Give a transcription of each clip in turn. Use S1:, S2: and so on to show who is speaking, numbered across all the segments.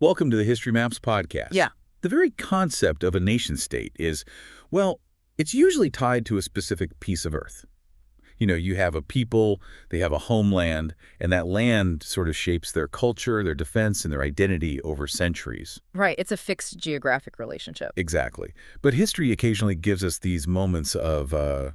S1: Welcome to the History Maps podcast.
S2: Yeah.
S1: The very concept of a nation-state is, well, it's usually tied to a specific piece of earth. You know, you have a people, they have a homeland, and that land sort of shapes their culture, their defense, and their identity over centuries.
S2: Right. It's a fixed geographic relationship.
S1: Exactly. But history occasionally gives us these moments of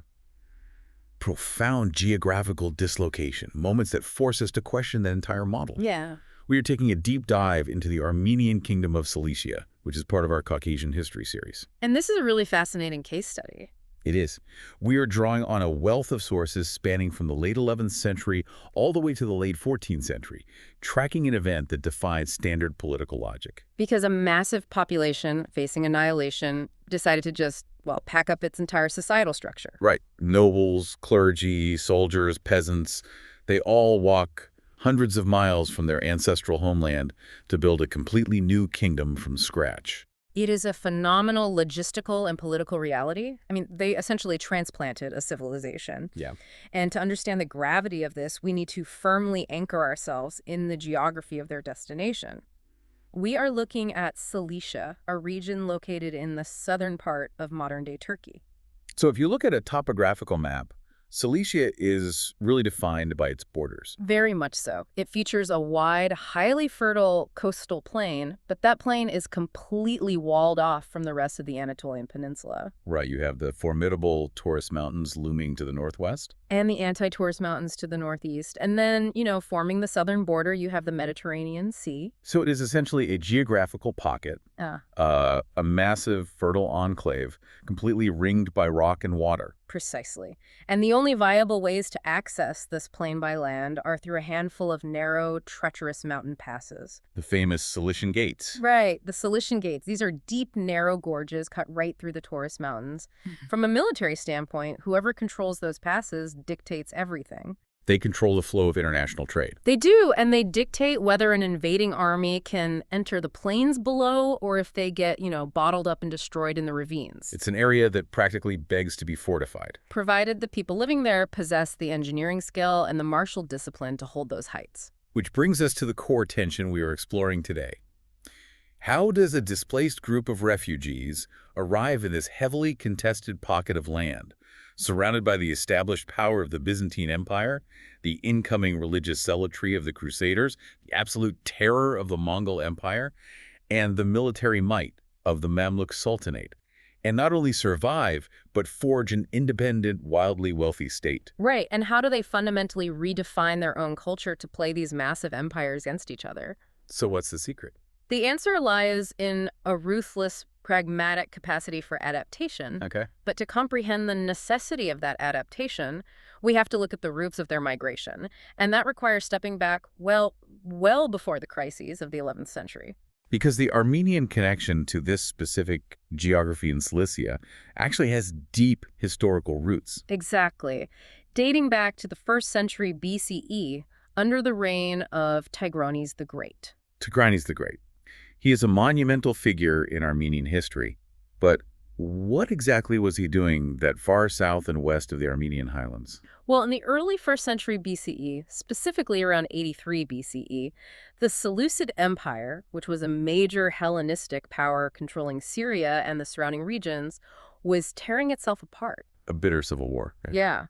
S1: profound geographical dislocation, moments that force us to question that entire model.
S2: Yeah.
S1: We are taking a deep dive into the Armenian Kingdom of Cilicia, which is part of our Caucasian history series.
S2: And this is a really fascinating case study.
S1: It is. We are drawing on a wealth of sources spanning from the late 11th century all the way to the late 14th century, tracking an event that defied standard political logic.
S2: Because a massive population facing annihilation decided to just, well, pack up its entire societal structure.
S1: Right. Nobles, clergy, soldiers, peasants, they all walk hundreds of miles from their ancestral homeland to build a completely new kingdom from scratch.
S2: It is a phenomenal logistical and political reality. I mean, they essentially transplanted a civilization.
S1: Yeah.
S2: And to understand the gravity of this, we need to firmly anchor ourselves in the geography of their destination. We are looking at Cilicia, a region located in the southern part of modern-day Turkey.
S1: So if you look at a topographical map, Cilicia is really defined by its borders.
S2: Very much so. It features a wide, highly fertile coastal plain, but that plain is completely walled off from the rest of the Anatolian Peninsula.
S1: Right, you have the formidable Taurus Mountains looming to the northwest.
S2: And the anti-Taurus Mountains to the northeast. And then, forming the southern border, you have the Mediterranean Sea.
S1: So it is essentially a geographical pocket, a massive fertile enclave, completely ringed by rock and water.
S2: Precisely. And the only viable ways to access this plain by land are through a handful of narrow, treacherous mountain passes.
S1: The famous Cilician Gates.
S2: Right, the Cilician Gates. These are deep, narrow gorges cut right through the Taurus Mountains. From a military standpoint, whoever controls those passes dictates everything.
S1: They control the flow of international trade.
S2: They do, and they dictate whether an invading army can enter the plains below or if they get, bottled up and destroyed in the ravines.
S1: It's an area that practically begs to be fortified.
S2: Provided the people living there possess the engineering skill and the martial discipline to hold those heights.
S1: Which brings us to the core tension we are exploring today. How does a displaced group of refugees arrive in this heavily contested pocket of land, surrounded by the established power of the Byzantine Empire, the incoming religious zealotry of the Crusaders, the absolute terror of the Mongol Empire, and the military might of the Mamluk Sultanate, and not only survive, but forge an independent, wildly wealthy state?
S2: Right, and how do they fundamentally redefine their own culture to play these massive empires against each other?
S1: So what's the secret?
S2: The answer lies in a ruthless, pragmatic capacity for adaptation.
S1: Okay.
S2: But to comprehend the necessity of that adaptation, we have to look at the roots of their migration. And that requires stepping back, well before the crises of the 11th century.
S1: Because the Armenian connection to this specific geography in Cilicia actually has deep historical roots.
S2: Exactly. Dating back to the 1st century BCE, under the reign of Tigranes the Great.
S1: Tigranes the Great. He is a monumental figure in Armenian history, but what exactly was he doing that far south and west of the Armenian highlands?
S2: Well, in the early 1st century BCE, specifically around 83 BCE, the Seleucid Empire, which was a major Hellenistic power controlling Syria and the surrounding regions, was tearing itself apart.
S1: A bitter civil war. Right?
S2: Yeah.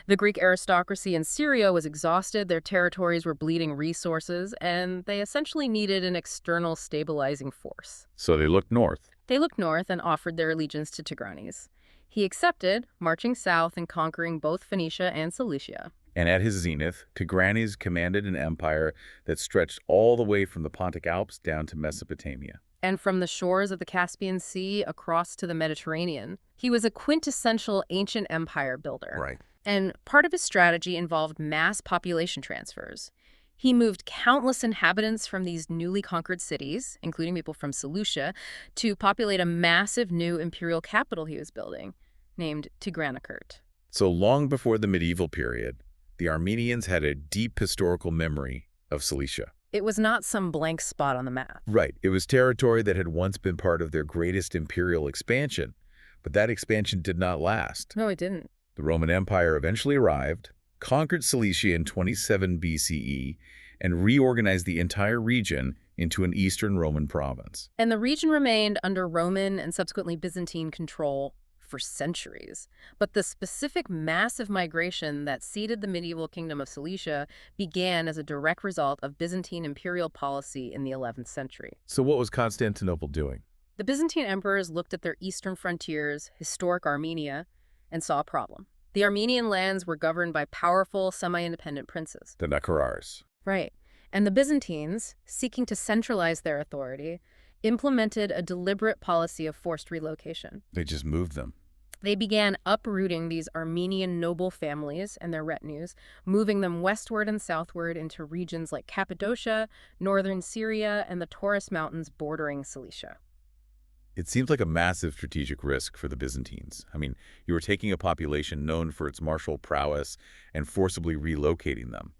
S2: The Greek aristocracy in Syria was exhausted, their territories were bleeding resources, and they essentially needed an external stabilizing force.
S1: So they looked north.
S2: They looked north and offered their allegiance to Tigranes. He accepted, marching south and conquering both Phoenicia and Cilicia.
S1: And at his zenith, Tigranes commanded an empire that stretched all the way from the Pontic Alps down to Mesopotamia.
S2: And from the shores of the Caspian Sea across to the Mediterranean. He was a quintessential ancient empire builder.
S1: Right.
S2: And part of his strategy involved mass population transfers. He moved countless inhabitants from these newly conquered cities, including people from Seleucia, to populate a massive new imperial capital he was building, named Tigranakert.
S1: So long before the medieval period, the Armenians had a deep historical memory of Cilicia.
S2: It was not some blank spot on the map.
S1: Right. It was territory that had once been part of their greatest imperial expansion, but that expansion did not last.
S2: No, it didn't.
S1: The Roman Empire eventually arrived, conquered Cilicia in 27 BCE, and reorganized the entire region into an Eastern Roman province.
S2: And the region remained under Roman and subsequently Byzantine control for centuries. But the specific massive migration that seeded the medieval kingdom of Cilicia began as a direct result of Byzantine imperial policy in the 11th century.
S1: So what was Constantinople doing?
S2: The Byzantine emperors looked at their eastern frontiers, historic Armenia, and saw a problem. The Armenian lands were governed by powerful, semi-independent princes.
S1: The Nakharars.
S2: Right. And the Byzantines, seeking to centralize their authority, implemented a deliberate policy of forced relocation.
S1: They just moved them.
S2: They began uprooting these Armenian noble families and their retinues, moving them westward and southward into regions like Cappadocia, northern Syria, and the Taurus Mountains bordering Cilicia.
S1: It seems like a massive strategic risk for the Byzantines. I mean, you were taking a population known for its martial prowess and forcibly relocating them.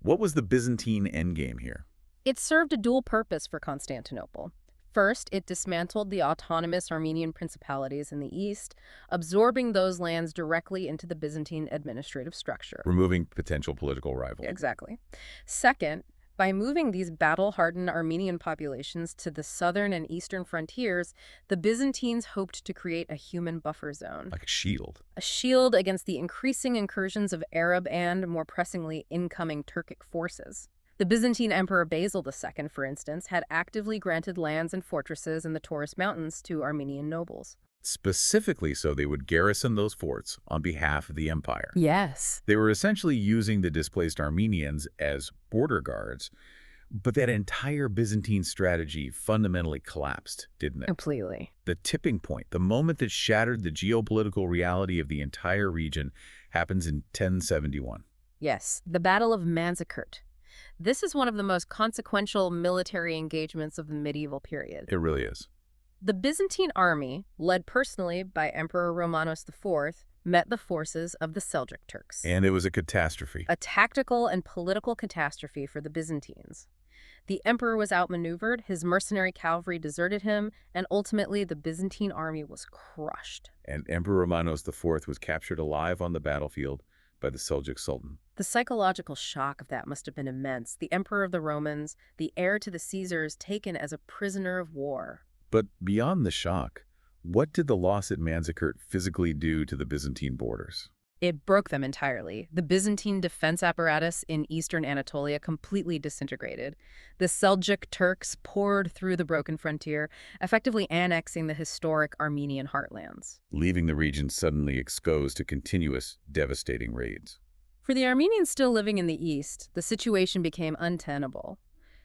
S1: What was the Byzantine endgame here?
S2: It served a dual purpose for Constantinople. First, it dismantled the autonomous Armenian principalities in the east, absorbing those lands directly into the Byzantine administrative structure.
S1: Removing potential political rivals.
S2: Exactly. Second, by moving these battle-hardened Armenian populations to the southern and eastern frontiers, the Byzantines hoped to create a human buffer zone.
S1: Like a shield.
S2: A shield against the increasing incursions of Arab and, more pressingly, incoming Turkic forces. The Byzantine Emperor Basil II, for instance, had actively granted lands and fortresses in the Taurus Mountains to Armenian nobles.
S1: Specifically so they would garrison those forts on behalf of the empire.
S2: Yes.
S1: They were essentially using the displaced Armenians as border guards, but that entire Byzantine strategy fundamentally collapsed, didn't it?
S2: Completely.
S1: The tipping point, the moment that shattered the geopolitical reality of the entire region, happens in 1071.
S2: Yes, the Battle of Manzikert. This is one of the most consequential military engagements of the medieval period.
S1: It really is.
S2: The Byzantine army, led personally by Emperor Romanos IV, met the forces of the Seljuk Turks.
S1: And it was a catastrophe.
S2: A tactical and political catastrophe for the Byzantines. The emperor was outmaneuvered, his mercenary cavalry deserted him, and ultimately the Byzantine army was crushed.
S1: And Emperor Romanos IV was captured alive on the battlefield by the Seljuk Sultan.
S2: The psychological shock of that must have been immense. The emperor of the Romans, the heir to the Caesars, taken as a prisoner of war.
S1: But beyond the shock, what did the loss at Manzikert physically do to the Byzantine borders?
S2: It broke them entirely. The Byzantine defense apparatus in eastern Anatolia completely disintegrated. The Seljuk Turks poured through the broken frontier, effectively annexing the historic Armenian heartlands.
S1: Leaving the region suddenly exposed to continuous, devastating raids.
S2: For the Armenians still living in the east, the situation became untenable.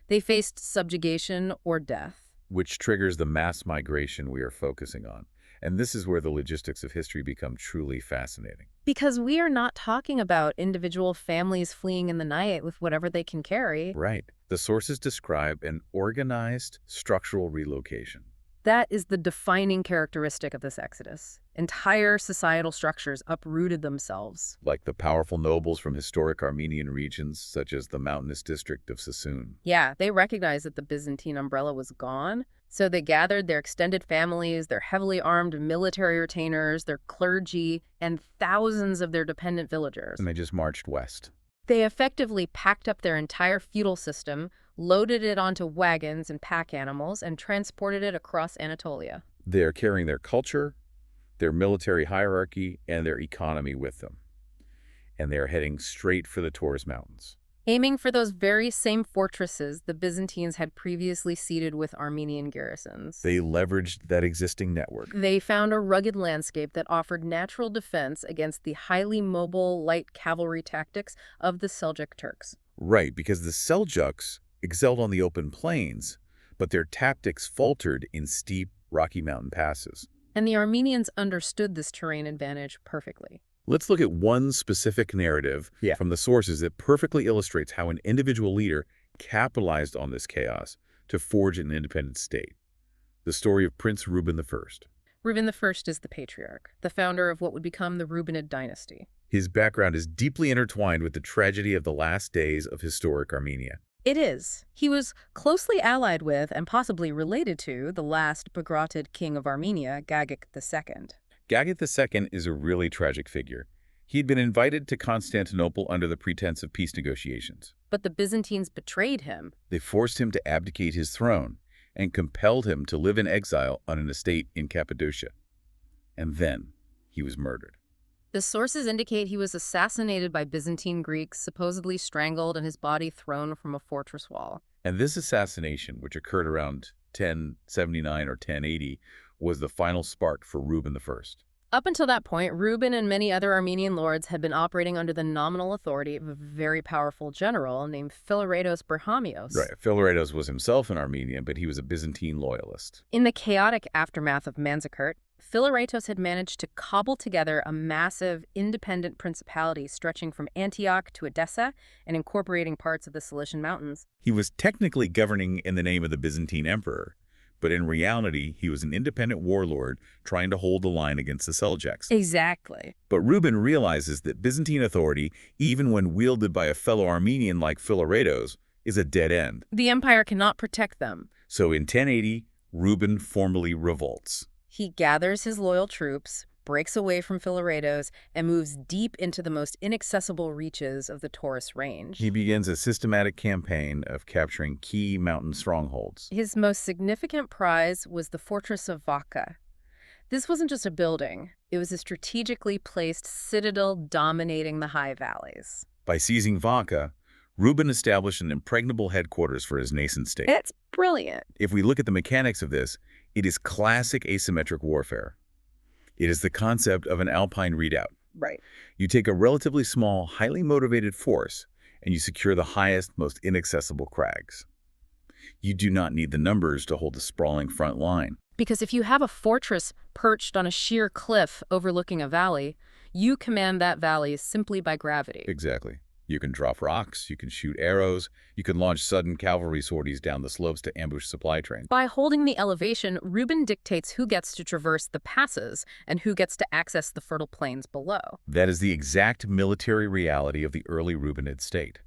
S2: They faced subjugation or death.
S1: Which triggers the mass migration we are focusing on. And this is where the logistics of history become truly fascinating.
S2: Because we are not talking about individual families fleeing in the night with whatever they can carry.
S1: Right. The sources describe an organized structural relocation.
S2: That is the defining characteristic of this exodus. Entire societal structures uprooted themselves.
S1: Like the powerful nobles from historic Armenian regions, such as the mountainous district of Sassoon.
S2: Yeah, they recognized that the Byzantine umbrella was gone, so they gathered their extended families, their heavily armed military retainers, their clergy, and thousands of their dependent villagers.
S1: And they just marched west.
S2: They effectively packed up their entire feudal system, loaded it onto wagons and pack animals, and transported it across Anatolia.
S1: They're carrying their culture, their military hierarchy, and their economy with them. And they're heading straight for the Taurus Mountains.
S2: Aiming for those very same fortresses the Byzantines had previously sieged with Armenian garrisons.
S1: They leveraged that existing network.
S2: They found a rugged landscape that offered natural defense against the highly mobile light cavalry tactics of the Seljuk Turks.
S1: Right, because the Seljuks excelled on the open plains, but their tactics faltered in steep, rocky mountain passes.
S2: And the Armenians understood this terrain advantage perfectly.
S1: Let's look at one specific narrative from the sources that perfectly illustrates how an individual leader capitalized on this chaos to forge an independent state. The story of Prince Reuben I.
S2: Reuben I is the patriarch, the founder of what would become the Rubenid dynasty.
S1: His background is deeply intertwined with the tragedy of the last days of historic Armenia.
S2: It is. He was closely allied with and possibly related to the last Bagratid king of Armenia, Gagik II.
S1: Gagik II is a really tragic figure. He'd been invited to Constantinople under the pretense of peace negotiations.
S2: But the Byzantines betrayed him.
S1: They forced him to abdicate his throne and compelled him to live in exile on an estate in Cappadocia. And then he was murdered.
S2: The sources indicate he was assassinated by Byzantine Greeks, supposedly strangled and his body thrown from a fortress wall.
S1: And this assassination, which occurred around 1079 or 1080, was the final spark for Reuben I.
S2: Up until that point, Reuben and many other Armenian lords had been operating under the nominal authority of a very powerful general named Philaretos Berhamios.
S1: Right. Philaretos was himself an Armenian, but he was a Byzantine loyalist.
S2: In the chaotic aftermath of Manzikert, Philaretos had managed to cobble together a massive, independent principality stretching from Antioch to Edessa and incorporating parts of the Cilician Mountains.
S1: He was technically governing in the name of the Byzantine emperor, but in reality, he was an independent warlord trying to hold the line against the Seljuks.
S2: Exactly.
S1: But Reuben realizes that Byzantine authority, even when wielded by a fellow Armenian like Philaretos, is a dead end.
S2: The empire cannot protect them.
S1: So in 1080, Reuben formally revolts.
S2: He gathers his loyal troops, breaks away from Philaretos, and moves deep into the most inaccessible reaches of the Taurus Range.
S1: He begins a systematic campaign of capturing key mountain strongholds.
S2: His most significant prize was the fortress of Vaca. This wasn't just a building. It was a strategically placed citadel dominating the high valleys.
S1: By seizing Vaca, Reuben established an impregnable headquarters for his nascent state.
S2: It's brilliant.
S1: If we look at the mechanics of this, it is classic asymmetric warfare. It is the concept of an alpine redoubt.
S2: Right.
S1: You take a relatively small, highly motivated force, and you secure the highest, most inaccessible crags. You do not need the numbers to hold a sprawling front line.
S2: Because if you have a fortress perched on a sheer cliff overlooking a valley, you command that valley simply by gravity.
S1: Exactly. You can drop rocks, you can shoot arrows, you can launch sudden cavalry sorties down the slopes to ambush supply trains.
S2: By holding the elevation, Reuben dictates who gets to traverse the passes and who gets to access the fertile plains below.
S1: That is the exact military reality of the early Reubenid state.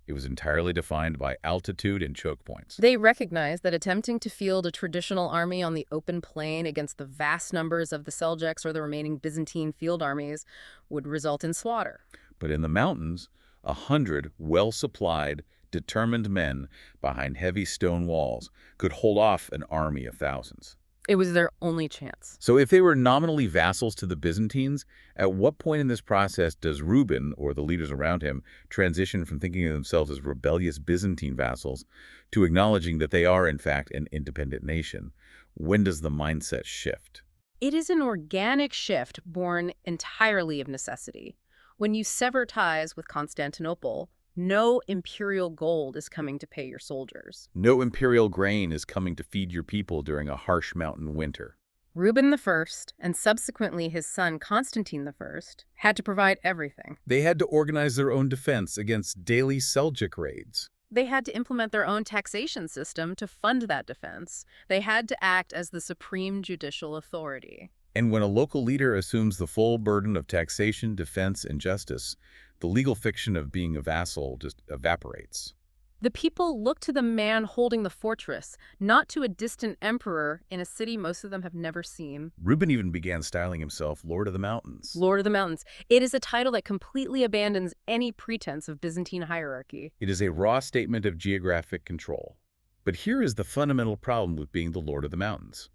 S1: It was entirely defined by altitude and choke points.
S2: They recognized that attempting to field a traditional army on the open plain against the vast numbers of the Seljuks or the remaining Byzantine field armies would result in slaughter.
S1: But in the mountains, 100 well-supplied, determined men behind heavy stone walls could hold off an army of thousands.
S2: It was their only chance.
S1: So if they were nominally vassals to the Byzantines, at what point in this process does Reuben, or the leaders around him, transition from thinking of themselves as rebellious Byzantine vassals to acknowledging that they are, in fact, an independent nation? When does the mindset shift?
S2: It is an organic shift born entirely of necessity. When you sever ties with Constantinople, no imperial gold is coming to pay your soldiers.
S1: No imperial grain is coming to feed your people during a harsh mountain winter.
S2: Reuben I, and subsequently his son Constantine I, had to provide everything.
S1: They had to organize their own defense against daily Seljuk raids.
S2: They had to implement their own taxation system to fund that defense. They had to act as the supreme judicial authority.
S1: And when a local leader assumes the full burden of taxation, defense, and justice, the legal fiction of being a vassal just evaporates.
S2: The people look to the man holding the fortress, not to a distant emperor in a city most of them have never seen.
S1: Reuben even began styling himself Lord of the Mountains.
S2: Lord of the Mountains. It is a title that completely abandons any pretense of Byzantine hierarchy.
S1: It is a raw statement of geographic control. But here is the fundamental problem with being the Lord of the Mountains.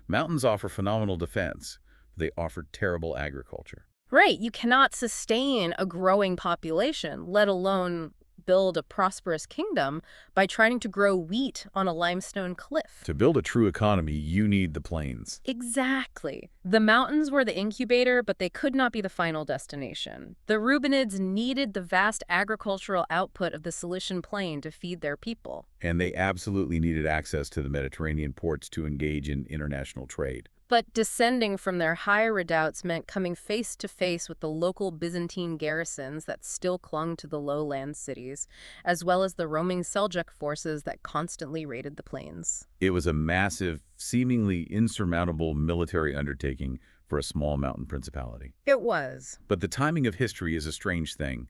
S1: Mountains offer phenomenal defense. They offer terrible agriculture.
S2: Right. You cannot sustain a growing population, let alone build a prosperous kingdom, by trying to grow wheat on a limestone cliff.
S1: To build a true economy, you need the plains.
S2: Exactly. The mountains were the incubator, but they could not be the final destination. The Reubenids needed the vast agricultural output of the Cilician plain to feed their people.
S1: And they absolutely needed access to the Mediterranean ports to engage in international trade.
S2: But descending from their high redoubts meant coming face to face with the local Byzantine garrisons that still clung to the lowland cities, as well as the roaming Seljuk forces that constantly raided the plains.
S1: It was a massive, seemingly insurmountable military undertaking for a small mountain principality.
S2: It was.
S1: But the timing of history is a strange thing,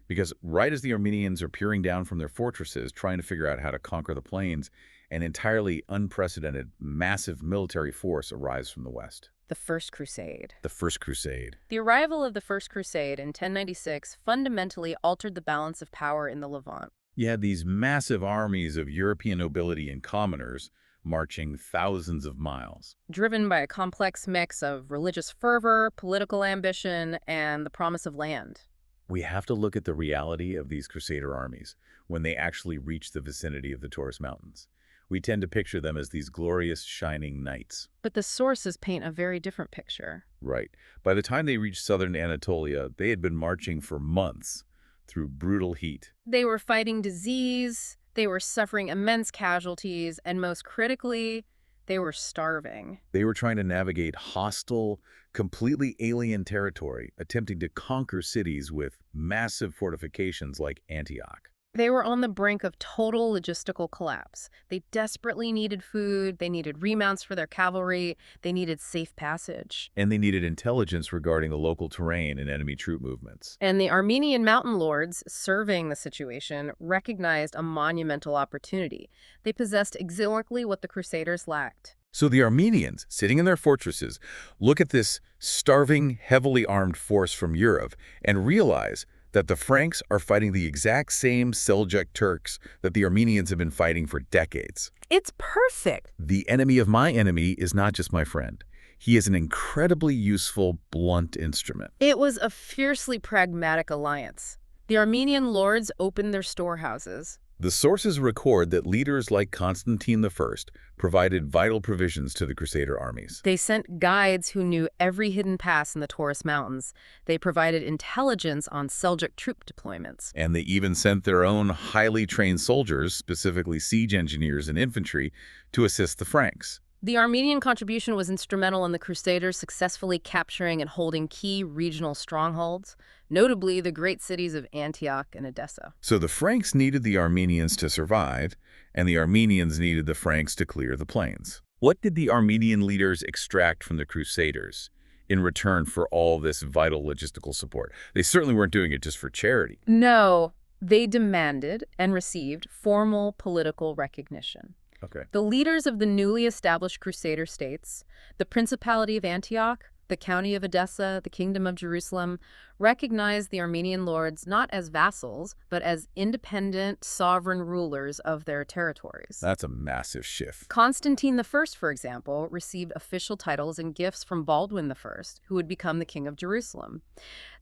S1: because right as the Armenians are peering down from their fortresses, trying to figure out how to conquer the plains, An entirely unprecedented, massive military force arrives from the west.
S2: The First Crusade.
S1: The First Crusade.
S2: The arrival of the First Crusade in 1096 fundamentally altered the balance of power in the Levant.
S1: You had these massive armies of European nobility and commoners marching thousands of miles.
S2: Driven by a complex mix of religious fervor, political ambition, and the promise of land.
S1: We have to look at the reality of these Crusader armies when they actually reach the vicinity of the Taurus Mountains. We tend to picture them as these glorious, shining knights.
S2: But the sources paint a very different picture.
S1: Right. By the time they reached southern Anatolia, they had been marching for months through brutal heat.
S2: They were fighting disease, they were suffering immense casualties, and most critically, they were starving.
S1: They were trying to navigate hostile, completely alien territory, attempting to conquer cities with massive fortifications like Antioch.
S2: They were on the brink of total logistical collapse. They desperately needed food, they needed remounts for their cavalry, they needed safe passage.
S1: And they needed intelligence regarding the local terrain and enemy troop movements.
S2: And the Armenian mountain lords, surveying the situation, recognized a monumental opportunity. They possessed exactly what the Crusaders lacked.
S1: So the Armenians, sitting in their fortresses, look at this starving, heavily armed force from Europe and realize that the Franks are fighting the exact same Seljuk Turks that the Armenians have been fighting for decades.
S2: It's perfect.
S1: The enemy of my enemy is not just my friend. He is an incredibly useful, blunt instrument.
S2: It was a fiercely pragmatic alliance. The Armenian lords opened their storehouses.
S1: The sources record that leaders like Constantine I provided vital provisions to the Crusader armies.
S2: They sent guides who knew every hidden pass in the Taurus Mountains. They provided intelligence on Seljuk troop deployments.
S1: And they even sent their own highly trained soldiers, specifically siege engineers and infantry, to assist the Franks.
S2: The Armenian contribution was instrumental in the Crusaders successfully capturing and holding key regional strongholds, notably the great cities of Antioch and Edessa.
S1: So the Franks needed the Armenians to survive, and the Armenians needed the Franks to clear the plains. What did the Armenian leaders extract from the Crusaders in return for all this vital logistical support? They certainly weren't doing it just for charity.
S2: No, they demanded and received formal political recognition.
S1: Okay.
S2: The leaders of the newly established Crusader states, the Principality of Antioch, the County of Edessa, the Kingdom of Jerusalem, recognized the Armenian lords not as vassals, but as independent, sovereign rulers of their territories.
S1: That's a massive shift.
S2: Constantine I, for example, received official titles and gifts from Baldwin I, who would become the King of Jerusalem.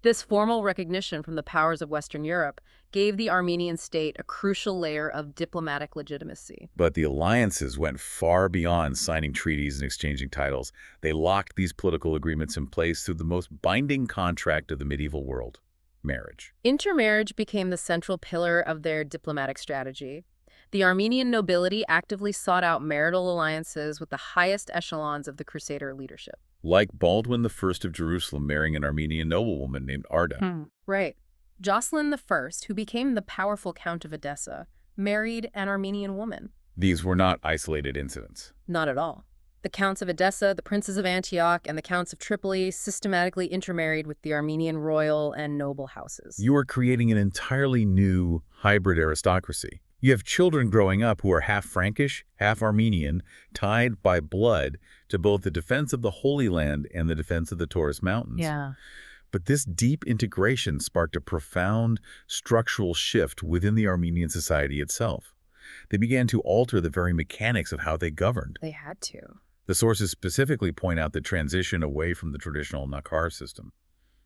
S2: This formal recognition from the powers of Western Europe gave the Armenian state a crucial layer of diplomatic legitimacy.
S1: But the alliances went far beyond signing treaties and exchanging titles. They locked these political agreements in place through the most binding contract of the medieval world: marriage.
S2: Intermarriage became the central pillar of their diplomatic strategy. The Armenian nobility actively sought out marital alliances with the highest echelons of the Crusader leadership.
S1: Like Baldwin I of Jerusalem marrying an Armenian noblewoman named Arda.
S2: Right. Jocelyn I, who became the powerful Count of Edessa, married an Armenian woman.
S1: These were not isolated incidents.
S2: Not at all. The Counts of Edessa, the Princes of Antioch, and the Counts of Tripoli systematically intermarried with the Armenian royal and noble houses.
S1: You are creating an entirely new hybrid aristocracy. You have children growing up who are half Frankish, half Armenian, tied by blood to both the defense of the Holy Land and the defense of the Taurus Mountains.
S2: Yeah.
S1: But this deep integration sparked a profound structural shift within the Armenian society itself. They began to alter the very mechanics of how they governed.
S2: They had to.
S1: The sources specifically point out the transition away from the traditional Nakar system.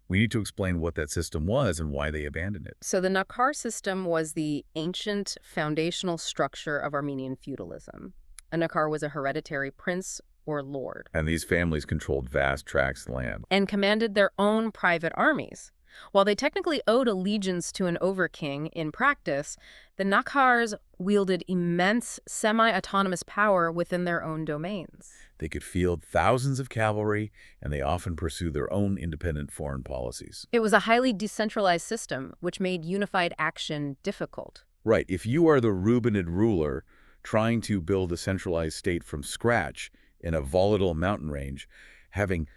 S1: We need to explain what that system was and why they abandoned it.
S2: So the Nakar system was the ancient foundational structure of Armenian feudalism. A Nakar was a hereditary prince or lord.
S1: And these families controlled vast tracts of land.
S2: And commanded their own private armies. While they technically owed allegiance to an overking, in practice, the Nakars wielded immense semi-autonomous power within their own domains.
S1: They could field thousands of cavalry, and they often pursued their own independent foreign policies.
S2: It was a highly decentralized system, which made unified action difficult.
S1: Right. If you are the Rubenid ruler trying to build a centralized state from scratch in a volatile mountain range, having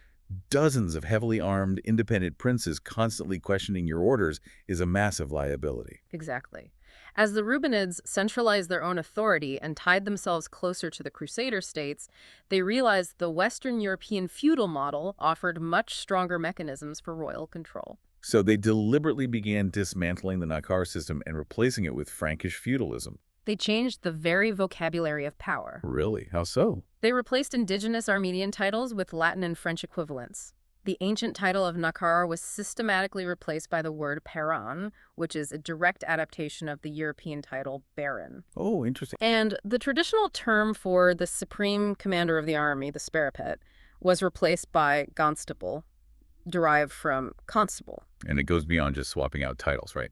S1: dozens of heavily armed independent princes constantly questioning your orders is a massive liability.
S2: Exactly. As the Rubinids centralized their own authority and tied themselves closer to the Crusader states, they realized the Western European feudal model offered much stronger mechanisms for royal control.
S1: So they deliberately began dismantling the Nakar system and replacing it with Frankish feudalism.
S2: They changed the very vocabulary of power.
S1: Really? How so?
S2: They replaced indigenous Armenian titles with Latin and French equivalents. The ancient title of Nakar was systematically replaced by the word Peran, which is a direct adaptation of the European title Baron.
S1: Oh, interesting.
S2: And the traditional term for the supreme commander of the army, the Sparapet, was replaced by Constable, derived from constable.
S1: And it goes beyond just swapping out titles, right?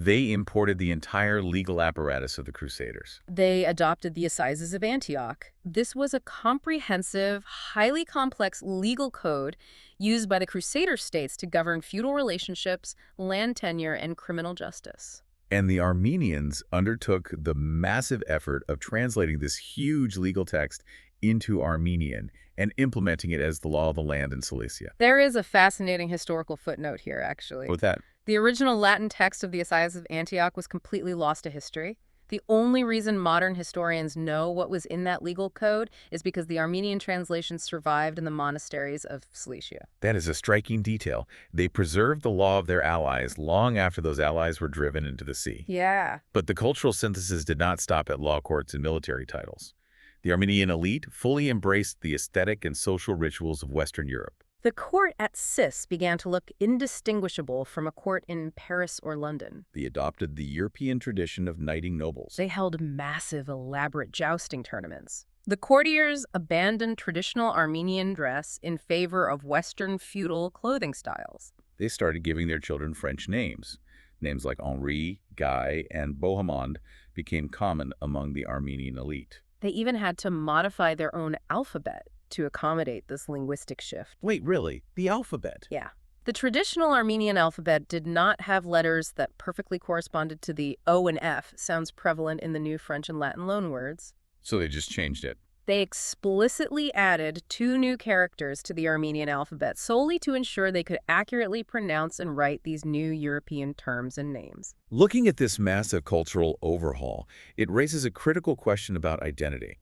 S1: They imported the entire legal apparatus of the Crusaders.
S2: They adopted the Assizes of Antioch. This was a comprehensive, highly complex legal code used by the Crusader states to govern feudal relationships, land tenure, and criminal justice.
S1: And the Armenians undertook the massive effort of translating this huge legal text into Armenian and implementing it as the law of the land in Cilicia.
S2: There is a fascinating historical footnote here, actually.
S1: With that,
S2: The original Latin text of the Assizes of Antioch was completely lost to history. The only reason modern historians know what was in that legal code is because the Armenian translations survived in the monasteries of Cilicia.
S1: that is a striking detail. They preserved the law of their allies long after those allies were driven into the sea.
S2: Yeah.
S1: But the cultural synthesis did not stop at law courts and military titles. The Armenian elite fully embraced the aesthetic and social rituals of Western Europe.
S2: The court at Cis began to look indistinguishable from a court in Paris or London.
S1: They adopted the European tradition of knighting nobles.
S2: They held massive, elaborate jousting tournaments. The courtiers abandoned traditional Armenian dress in favor of Western feudal clothing styles.
S1: They started giving their children French names. Names like Henri, Guy, and Bohemond became common among the Armenian elite.
S2: They even had to modify their own alphabet to accommodate this linguistic shift.
S1: Wait, really? The alphabet?
S2: Yeah. The traditional Armenian alphabet did not have letters that perfectly corresponded to the O and F sounds prevalent in the new French and Latin loanwords.
S1: So they just changed it.
S2: They explicitly added 2 new characters to the Armenian alphabet solely to ensure they could accurately pronounce and write these new European terms and names.
S1: Looking at this massive cultural overhaul, it raises a critical question about identity.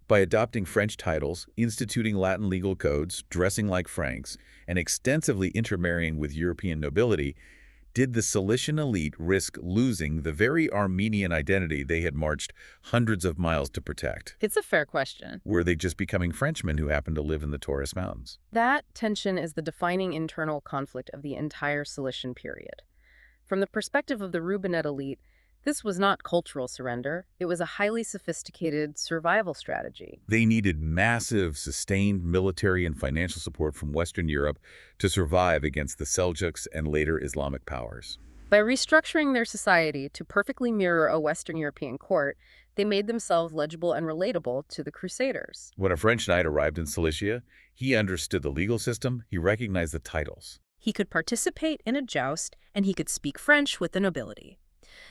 S1: By adopting French titles, instituting Latin legal codes, dressing like Franks, and extensively intermarrying with European nobility, did the Cilician elite risk losing the very Armenian identity they had marched hundreds of miles to protect?
S2: It's a fair question.
S1: Were they just becoming Frenchmen who happened to live in the Taurus Mountains?
S2: That tension is the defining internal conflict of the entire Cilician period. From the perspective of the Rubinid elite, this was not cultural surrender. It was a highly sophisticated survival strategy.
S1: They needed massive, sustained military and financial support from Western Europe to survive against the Seljuks and later Islamic powers.
S2: By restructuring their society to perfectly mirror a Western European court, they made themselves legible and relatable to the Crusaders.
S1: When a French knight arrived in Cilicia, he understood the legal system, he recognized the titles.
S2: He could participate in a joust, and he could speak French with the nobility.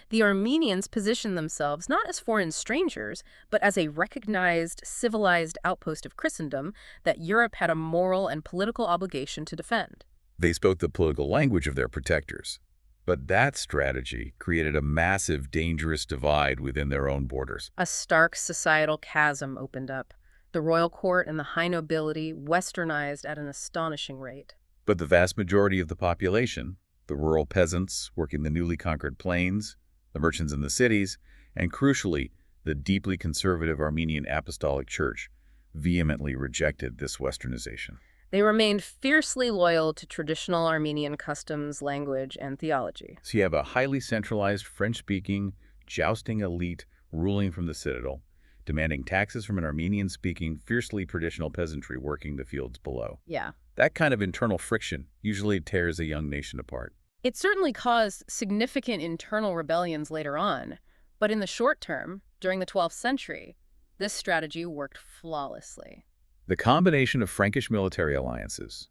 S2: The Armenians positioned themselves not as foreign strangers, but as a recognized, civilized outpost of Christendom that Europe had a moral and political obligation to defend.
S1: They spoke the political language of their protectors. But that strategy created a massive, dangerous divide within their own borders.
S2: A stark societal chasm opened up. The royal court and the high nobility westernized at an astonishing rate.
S1: But the vast majority of the population, the rural peasants working the newly conquered plains, the merchants in the cities, and crucially, the deeply conservative Armenian Apostolic Church, vehemently rejected this westernization.
S2: They remained fiercely loyal to traditional Armenian customs, language, and theology.
S1: So you have a highly centralized French-speaking, jousting elite ruling from the citadel, demanding taxes from an Armenian-speaking, fiercely traditional peasantry working the fields below.
S2: Yeah.
S1: That kind of internal friction usually tears a young nation apart.
S2: It certainly caused significant internal rebellions later on, but in the short term, during the 12th century, this strategy worked flawlessly.
S1: The combination of Frankish military alliances,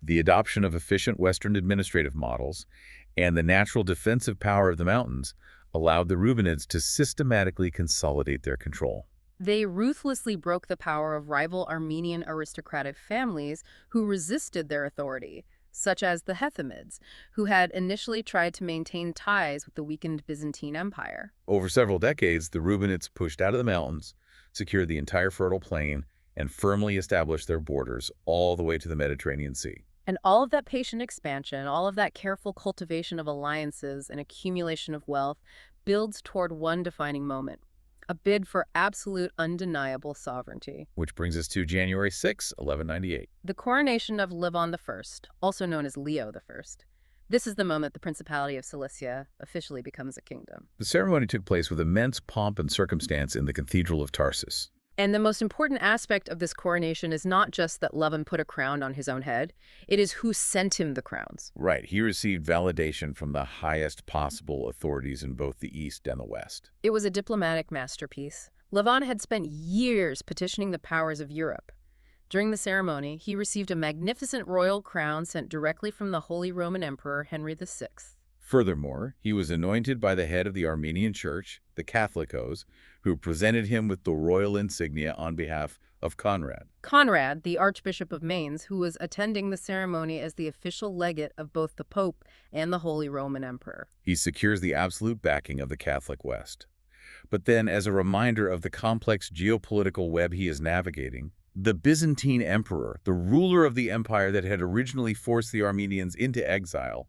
S1: the adoption of efficient Western administrative models, and the natural defensive power of the mountains allowed the Rubinids to systematically consolidate their control.
S2: They ruthlessly broke the power of rival Armenian aristocratic families who resisted their authority, such as the Hethamids, who had initially tried to maintain ties with the weakened Byzantine Empire.
S1: Over several decades, the Rubenids pushed out of the mountains, secured the entire fertile plain, and firmly established their borders all the way to the Mediterranean Sea.
S2: And all of that patient expansion, all of that careful cultivation of alliances and accumulation of wealth builds toward one defining moment, a bid for absolute undeniable sovereignty.
S1: Which brings us to January 6, 1198.
S2: The coronation of Levon I, also known as Leo I. This is the moment the Principality of Cilicia officially becomes a kingdom.
S1: The ceremony took place with immense pomp and circumstance in the Cathedral of Tarsus.
S2: And the most important aspect of this coronation is not just that Levon put a crown on his own head, it is who sent him the crowns.
S1: Right, he received validation from the highest possible authorities in both the East and the West.
S2: It was a diplomatic masterpiece. Levon had spent years petitioning the powers of Europe. During the ceremony, he received a magnificent royal crown sent directly from the Holy Roman Emperor Henry VI.
S1: Furthermore, he was anointed by the head of the Armenian Church, the Catholicos, who presented him with the royal insignia on behalf of Conrad.
S2: Conrad, the Archbishop of Mainz, who was attending the ceremony as the official legate of both the Pope and the Holy Roman Emperor.
S1: He secures the absolute backing of the Catholic West. But then, as a reminder of the complex geopolitical web he is navigating, the Byzantine Emperor, the ruler of the empire that had originally forced the Armenians into exile,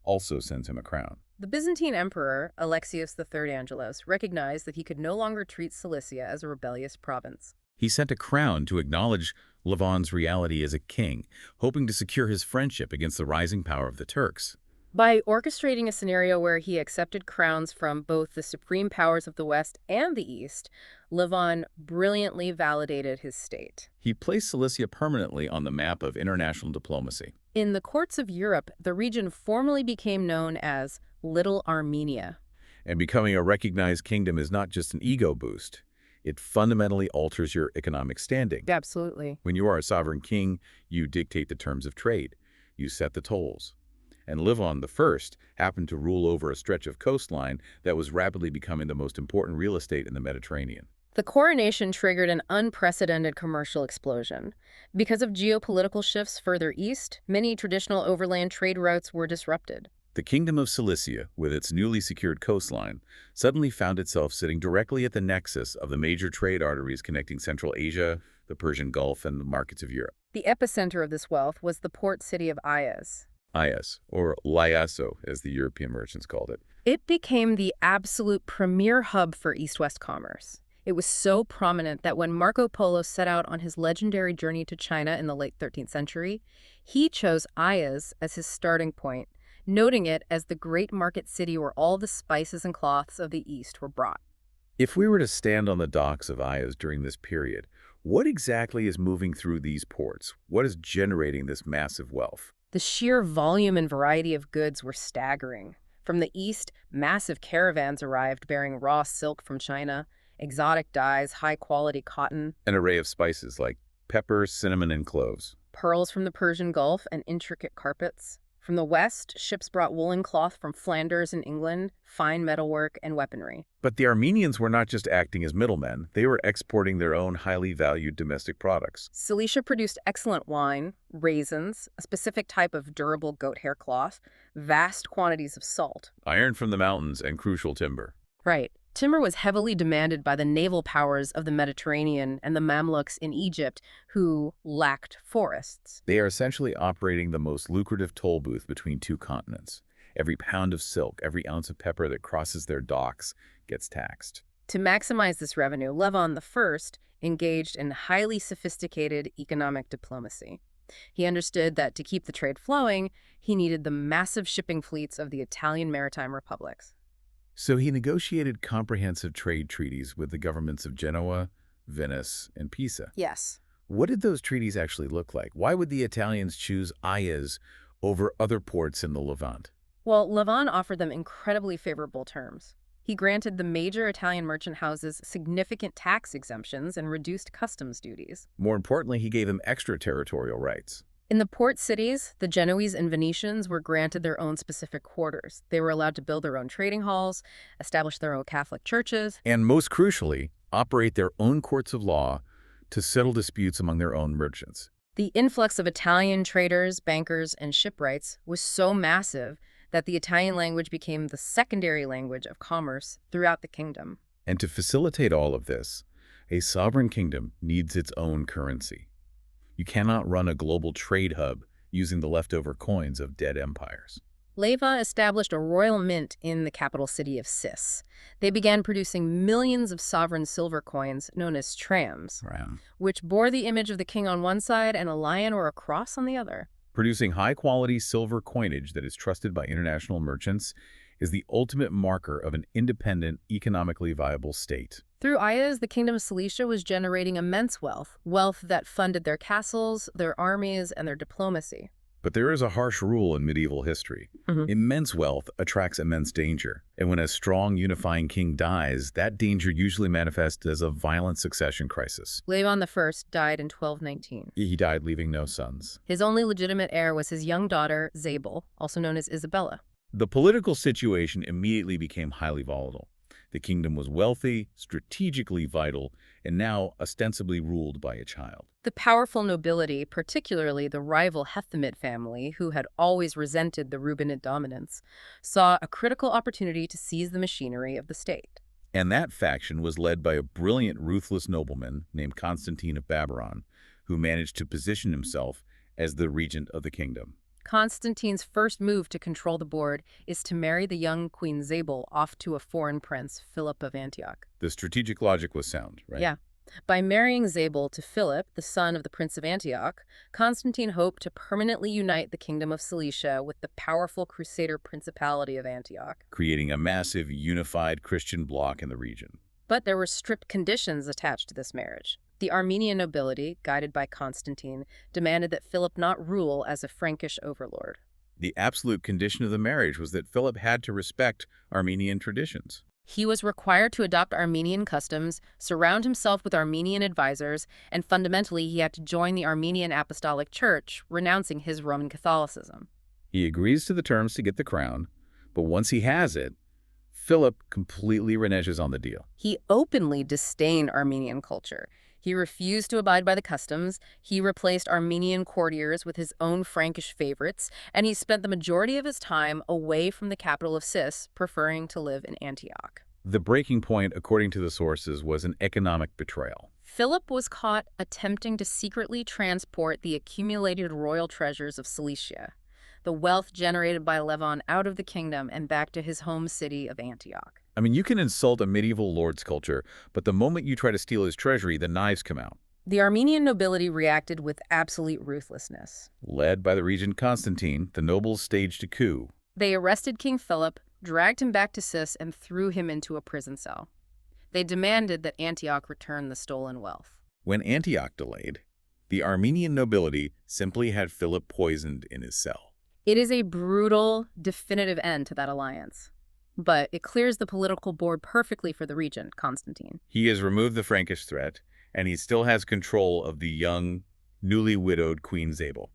S1: also sends him a crown.
S2: The Byzantine Emperor, Alexius III Angelos, recognized that he could no longer treat Cilicia as a rebellious province.
S1: He sent a crown to acknowledge Levon's reality as a king, hoping to secure his friendship against the rising power of the Turks.
S2: By orchestrating a scenario where he accepted crowns from both the supreme powers of the West and the East, Levon brilliantly validated his state.
S1: He placed Cilicia permanently on the map of international diplomacy.
S2: In the courts of Europe, the region formally became known as Little Armenia.
S1: And becoming a recognized kingdom is not just an ego boost. It fundamentally alters your economic standing.
S2: Absolutely.
S1: When you are a sovereign king, you dictate the terms of trade. You set the tolls. And Levon I happened to rule over a stretch of coastline that was rapidly becoming the most important real estate in the Mediterranean.
S2: The coronation triggered an unprecedented commercial explosion. Because of geopolitical shifts further east, many traditional overland trade routes were disrupted.
S1: The Kingdom of Cilicia, with its newly secured coastline, suddenly found itself sitting directly at the nexus of the major trade arteries connecting Central Asia, the Persian Gulf, and the markets of Europe.
S2: The epicenter of this wealth was the port city of Ayas.
S1: Ayas, or Liasso, as the European merchants called it.
S2: It became the absolute premier hub for East-West commerce. It was so prominent that when Marco Polo set out on his legendary journey to China in the late 13th century, he chose Ayas as his starting point, noting it as the great market city where all the spices and cloths of the East were brought.
S1: If we were to stand on the docks of Ayas during this period, what exactly is moving through these ports? What is generating this massive wealth?
S2: The sheer volume and variety of goods were staggering. From the east, massive caravans arrived bearing raw silk from China, exotic dyes, high-quality cotton,
S1: An array of spices like pepper, cinnamon, and cloves.
S2: pearls from the Persian Gulf, and intricate carpets. From the west, ships brought woolen cloth from Flanders in England, fine metalwork, and weaponry.
S1: But the Armenians were not just acting as middlemen, they were exporting their own highly valued domestic products.
S2: Cilicia produced excellent wine, raisins, a specific type of durable goat hair cloth, vast quantities of salt.
S1: Iron from the mountains and crucial timber.
S2: Right. Timber was heavily demanded by the naval powers of the Mediterranean and the Mamluks in Egypt, who lacked forests.
S1: They are essentially operating the most lucrative toll booth between two continents. Every pound of silk, every ounce of pepper that crosses their docks gets taxed.
S2: To maximize this revenue, Levon I engaged in highly sophisticated economic diplomacy. He understood that to keep the trade flowing, he needed the massive shipping fleets of the Italian maritime republics.
S1: So he negotiated comprehensive trade treaties with the governments of Genoa, Venice, and Pisa.
S2: Yes.
S1: What did those treaties actually look like? Why would the Italians choose Ayas over other ports in the Levant?
S2: Well, Levon offered them incredibly favorable terms. He granted the major Italian merchant houses significant tax exemptions and reduced customs duties.
S1: More importantly, he gave them extraterritorial rights.
S2: In the port cities, the Genoese and Venetians were granted their own specific quarters. They were allowed to build their own trading halls, establish their own Catholic churches,
S1: And most crucially, operate their own courts of law to settle disputes among their own merchants.
S2: The influx of Italian traders, bankers, and shipwrights was so massive that the Italian language became the secondary language of commerce throughout the kingdom.
S1: And to facilitate all of this, a sovereign kingdom needs its own currency. You cannot run a global trade hub using the leftover coins of dead empires.
S2: Leva established a royal mint in the capital city of Sis. They began producing millions of sovereign silver coins known as trams,
S1: Right.
S2: which bore the image of the king on one side and a lion or a cross on the other.
S1: Producing high-quality silver coinage that is trusted by international merchants is the ultimate marker of an independent, economically viable state.
S2: Through Ayas, the kingdom of Cilicia was generating immense wealth that funded their castles, their armies, and their diplomacy.
S1: But there is a harsh rule in medieval history. Immense wealth attracts immense danger, and when a strong, unifying king dies, that danger usually manifests as a violent succession crisis.
S2: Levon I died in 1219.
S1: He died leaving no sons.
S2: His only legitimate heir was his young daughter, Zabel, also known as Isabella.
S1: The political situation immediately became highly volatile. The kingdom was wealthy, strategically vital, and now ostensibly ruled by a child.
S2: The powerful nobility, particularly the rival Hethamid family, who had always resented the Rubenid dominance, saw a critical opportunity to seize the machinery of the state.
S1: And that faction was led by a brilliant, ruthless nobleman named Constantine of Babylon, who managed to position himself as the regent of the kingdom.
S2: Constantine's first move to control the board is to marry the young Queen Zabel off to a foreign prince, Philip of Antioch.
S1: The strategic logic was sound, right?
S2: Yeah. By marrying Zabel to Philip, the son of the Prince of Antioch, Constantine hoped to permanently unite the kingdom of Cilicia with the powerful Crusader principality of Antioch.
S1: Creating a massive, unified Christian bloc in the region.
S2: But there were strict conditions attached to this marriage. The Armenian nobility, guided by Constantine, demanded that Philip not rule as a Frankish overlord.
S1: The absolute condition of the marriage was that Philip had to respect Armenian traditions.
S2: He was required to adopt Armenian customs, surround himself with Armenian advisors, and fundamentally he had to join the Armenian Apostolic Church, renouncing his Roman Catholicism.
S1: He agrees to the terms to get the crown, but once he has it, Philip completely reneges on the deal.
S2: He openly disdained Armenian culture. He refused to abide by the customs, he replaced Armenian courtiers with his own Frankish favorites, and he spent the majority of his time away from the capital of Sis, preferring to live in Antioch.
S1: The breaking point, according to the sources, was an economic betrayal.
S2: Philip was caught attempting to secretly transport the accumulated royal treasures of Cilicia, the wealth generated by Levon, out of the kingdom and back to his home city of Antioch.
S1: I mean, you can insult a medieval lord's culture, but the moment you try to steal his treasury, the knives come out.
S2: The Armenian nobility reacted with absolute ruthlessness.
S1: Led by the regent Constantine, the nobles staged a coup.
S2: They arrested King Philip, dragged him back to Sis, and threw him into a prison cell. They demanded that Antioch return the stolen wealth.
S1: When Antioch delayed, the Armenian nobility simply had Philip poisoned in his cell.
S2: It is a brutal, definitive end to that alliance. But it clears the political board perfectly for the regent, Constantine.
S1: He has removed the Frankish threat, and he still has control of the young, newly widowed Queen Zabel.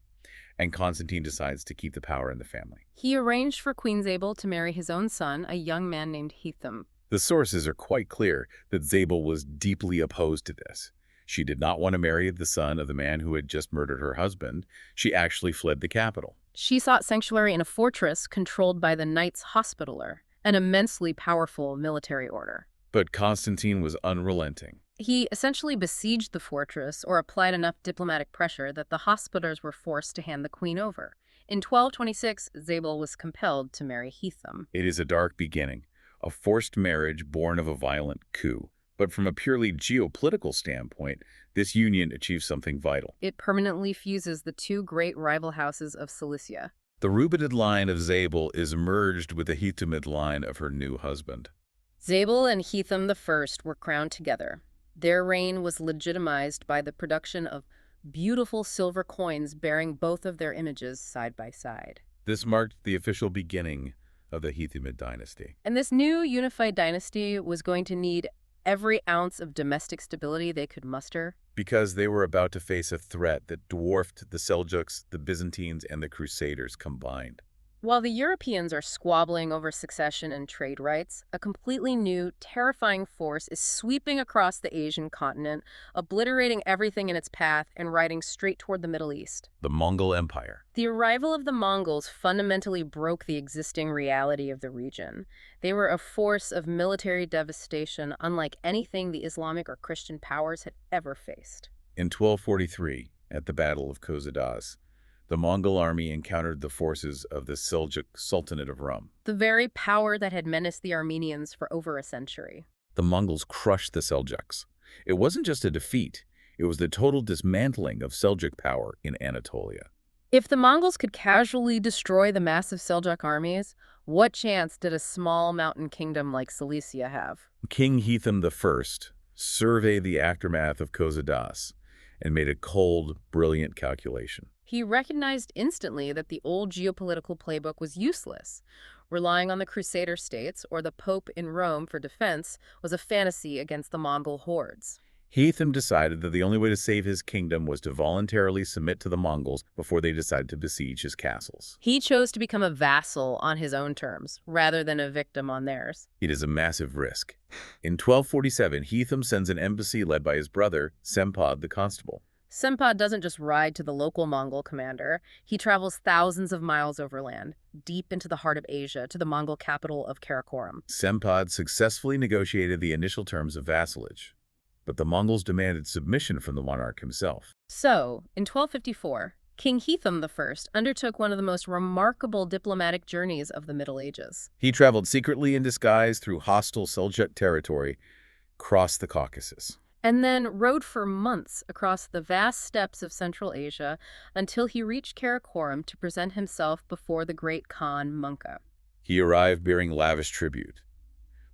S1: And Constantine decides to keep the power in the family.
S2: He arranged for Queen Zabel to marry his own son, a young man named Hethum.
S1: The sources are quite clear that Zabel was deeply opposed to this. She did not want to marry the son of the man who had just murdered her husband. She actually fled the capital.
S2: She sought sanctuary in a fortress controlled by the Knights Hospitaller, an immensely powerful military order.
S1: But Constantine was unrelenting.
S2: He essentially besieged the fortress or applied enough diplomatic pressure that the Hospitallers were forced to hand the queen over. In 1226, Zabel was compelled to marry Hethum.
S1: It is a dark beginning, a forced marriage born of a violent coup. But from a purely geopolitical standpoint, this union achieves something vital.
S2: It permanently fuses the two great rival houses of Cilicia.
S1: The Rubenid line of Zabel is merged with the Hethumid line of her new husband.
S2: Zabel and Hethum I were crowned together. Their reign was legitimized by the production of beautiful silver coins bearing both of their images side by side.
S1: This marked the official beginning of the Hethumid dynasty.
S2: And this new unified dynasty was going to need every ounce of domestic stability they could muster.
S1: Because they were about to face a threat that dwarfed the Seljuks, the Byzantines, and the Crusaders combined.
S2: While the Europeans are squabbling over succession and trade rights, a completely new, terrifying force is sweeping across the Asian continent, obliterating everything in its path and riding straight toward the Middle East.
S1: The Mongol Empire.
S2: The arrival of the Mongols fundamentally broke the existing reality of the region. They were a force of military devastation unlike anything the Islamic or Christian powers had ever faced.
S1: In 1243, at the Battle of Kozadas, the Mongol army encountered the forces of the Seljuk Sultanate of Rum.
S2: The very power that had menaced the Armenians for over a century.
S1: The Mongols crushed the Seljuks. It wasn't just a defeat, it was the total dismantling of Seljuk power in Anatolia.
S2: If the Mongols could casually destroy the massive Seljuk armies, what chance did a small mountain kingdom like Cilicia have?
S1: King Hethum I surveyed the aftermath of Kozadas and made a cold, brilliant calculation.
S2: He recognized instantly that the old geopolitical playbook was useless. Relying on the Crusader states or the Pope in Rome for defense was a fantasy against the Mongol hordes.
S1: Hethum decided that the only way to save his kingdom was to voluntarily submit to the Mongols before they decided to besiege his castles.
S2: He chose to become a vassal on his own terms, rather than a victim on theirs.
S1: It is a massive risk. In 1247, Hethum sends an embassy led by his brother, Sempad the Constable.
S2: Sempad doesn't just ride to the local Mongol commander. He travels thousands of miles overland, deep into the heart of Asia, to the Mongol capital of Karakorum.
S1: Sempad successfully negotiated the initial terms of vassalage, but the Mongols demanded submission from the monarch himself.
S2: So, in 1254, King Hethum I undertook one of the most remarkable diplomatic journeys of the Middle Ages.
S1: He traveled secretly in disguise through hostile Seljuk territory, crossed the Caucasus,
S2: And then rode for months across the vast steppes of Central Asia until he reached Karakorum to present himself before the great Khan Munka.
S1: He arrived bearing lavish tribute.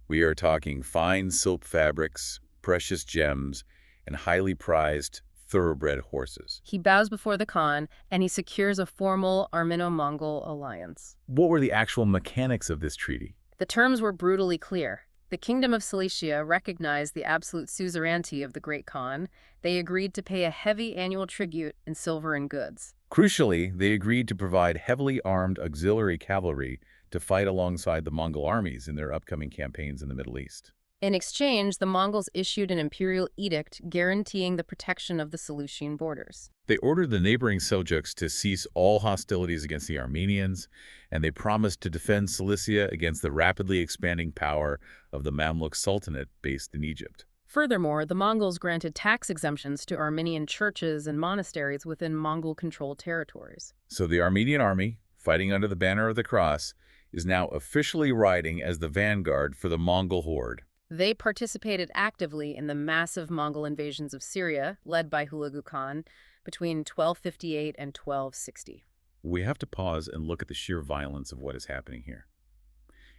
S1: We are talking fine silk fabrics, precious gems, and highly prized thoroughbred horses.
S2: He bows before the Khan, and he secures a formal Armeno-Mongol alliance.
S1: What were the actual mechanics of this treaty?
S2: The terms were brutally clear. The Kingdom of Cilicia recognized the absolute suzerainty of the Great Khan. They agreed to pay a heavy annual tribute in silver and goods.
S1: Crucially, they agreed to provide heavily armed auxiliary cavalry to fight alongside the Mongol armies in their upcoming campaigns in the Middle East.
S2: In exchange, the Mongols issued an imperial edict guaranteeing the protection of the Cilician borders.
S1: They ordered the neighboring Seljuks to cease all hostilities against the Armenians, and they promised to defend Cilicia against the rapidly expanding power of the Mamluk Sultanate based in Egypt.
S2: Furthermore, the Mongols granted tax exemptions to Armenian churches and monasteries within Mongol-controlled territories.
S1: So the Armenian army, fighting under the banner of the cross, is now officially riding as the vanguard for the Mongol horde.
S2: They participated actively in the massive Mongol invasions of Syria, led by Hulagu Khan, between 1258 and 1260.
S1: We have to pause and look at the sheer violence of what is happening here.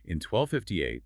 S1: In 1258,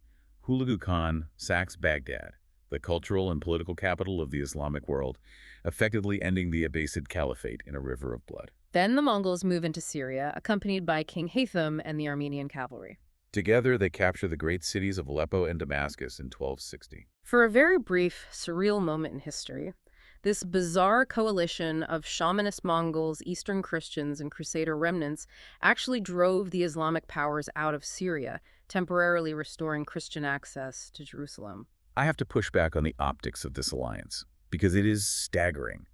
S1: Hulagu Khan sacks Baghdad, the cultural and political capital of the Islamic world, effectively ending the Abbasid Caliphate in a river of blood.
S2: Then the Mongols move into Syria, accompanied by King Hethum and the Armenian cavalry.
S1: Together, they capture the great cities of Aleppo and Damascus in 1260.
S2: For a very brief, surreal moment in history, this bizarre coalition of shamanist Mongols, Eastern Christians, and Crusader remnants actually drove the Islamic powers out of Syria, temporarily restoring Christian access to Jerusalem.
S1: I have to push back on the optics of this alliance, because it is staggering.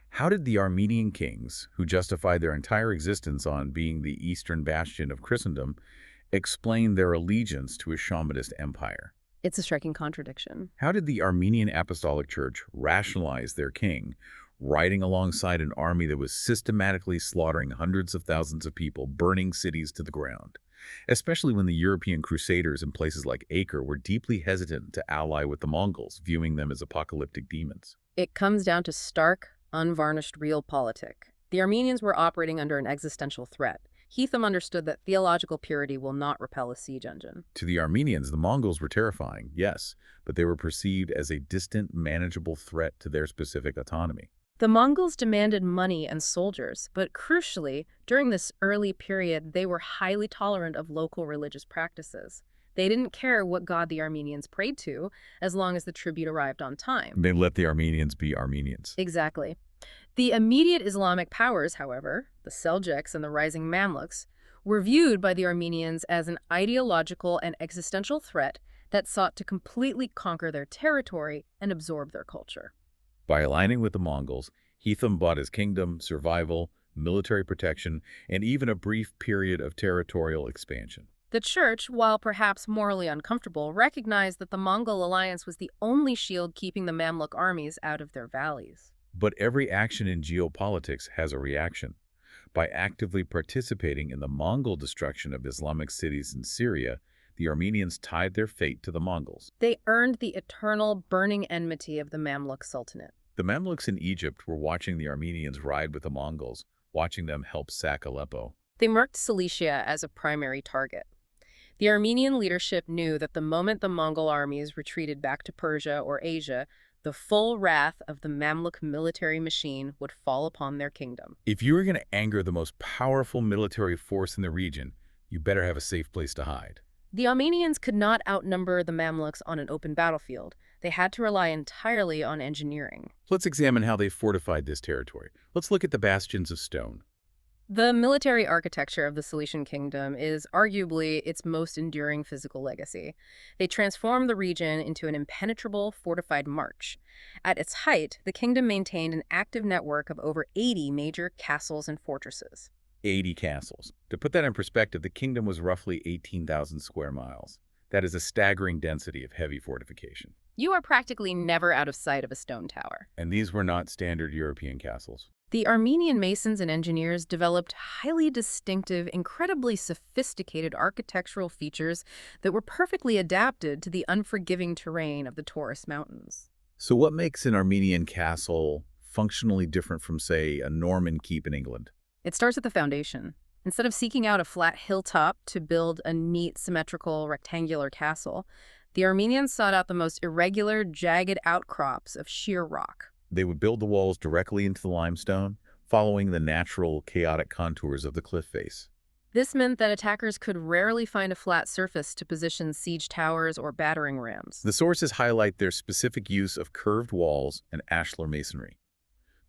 S1: How did the Armenian kings, who justified their entire existence on being the eastern bastion of Christendom, explain their allegiance to a shamanist empire?
S2: It's a striking contradiction.
S1: How did the Armenian Apostolic Church rationalize their king, riding alongside an army that was systematically slaughtering hundreds of thousands of people, burning cities to the ground? Especially when the European Crusaders in places like Acre were deeply hesitant to ally with the Mongols, viewing them as apocalyptic demons.
S2: It comes down to stark, unvarnished realpolitik. The Armenians were operating under an existential threat. Hethum understood that theological purity will not repel a siege engine.
S1: To the Armenians, the Mongols were terrifying, yes, but they were perceived as a distant, manageable threat to their specific autonomy.
S2: The Mongols demanded money and soldiers, but crucially, during this early period, they were highly tolerant of local religious practices. They didn't care what god the Armenians prayed to, as long as the tribute arrived on time.
S1: They let the Armenians be Armenians.
S2: Exactly. The immediate Islamic powers, however, the Seljuks and the rising Mamluks, were viewed by the Armenians as an ideological and existential threat that sought to completely conquer their territory and absorb their culture.
S1: By aligning with the Mongols, Hethum bought his kingdom, survival, military protection, and even a brief period of territorial expansion.
S2: The church, while perhaps morally uncomfortable, recognized that the Mongol alliance was the only shield keeping the Mamluk armies out of their valleys.
S1: But every action in geopolitics has a reaction. By actively participating in the Mongol destruction of Islamic cities in Syria, the Armenians tied their fate to the Mongols.
S2: They earned the eternal burning enmity of the Mamluk Sultanate.
S1: The Mamluks in Egypt were watching the Armenians ride with the Mongols, watching them help sack Aleppo.
S2: They marked Cilicia as a primary target. The Armenian leadership knew that the moment the Mongol armies retreated back to Persia or Asia, the full wrath of the Mamluk military machine would fall upon their kingdom.
S1: If you were going to anger the most powerful military force in the region, you better have a safe place to hide.
S2: The Armenians could not outnumber the Mamluks on an open battlefield. They had to rely entirely on engineering.
S1: Let's examine how they fortified this territory. Let's look at the bastions of stone.
S2: The military architecture of the Cilician Kingdom is arguably its most enduring physical legacy. They transformed the region into an impenetrable, fortified march. At its height, the kingdom maintained an active network of over 80 major castles and fortresses.
S1: 80 castles. To put that in perspective, the kingdom was roughly 18,000 square miles. That is a staggering density of heavy fortification.
S2: You are practically never out of sight of a stone tower.
S1: And these were not standard European castles.
S2: The Armenian masons and engineers developed highly distinctive, incredibly sophisticated architectural features that were perfectly adapted to the unforgiving terrain of the Taurus Mountains.
S1: So what makes an Armenian castle functionally different from, say, a Norman keep in England?
S2: It starts at the foundation. Instead of seeking out a flat hilltop to build a neat, symmetrical, rectangular castle, the Armenians sought out the most irregular, jagged outcrops of sheer rock.
S1: They would build the walls directly into the limestone, following the natural, chaotic contours of the cliff face.
S2: This meant that attackers could rarely find a flat surface to position siege towers or battering rams.
S1: The sources highlight their specific use of curved walls and ashlar masonry.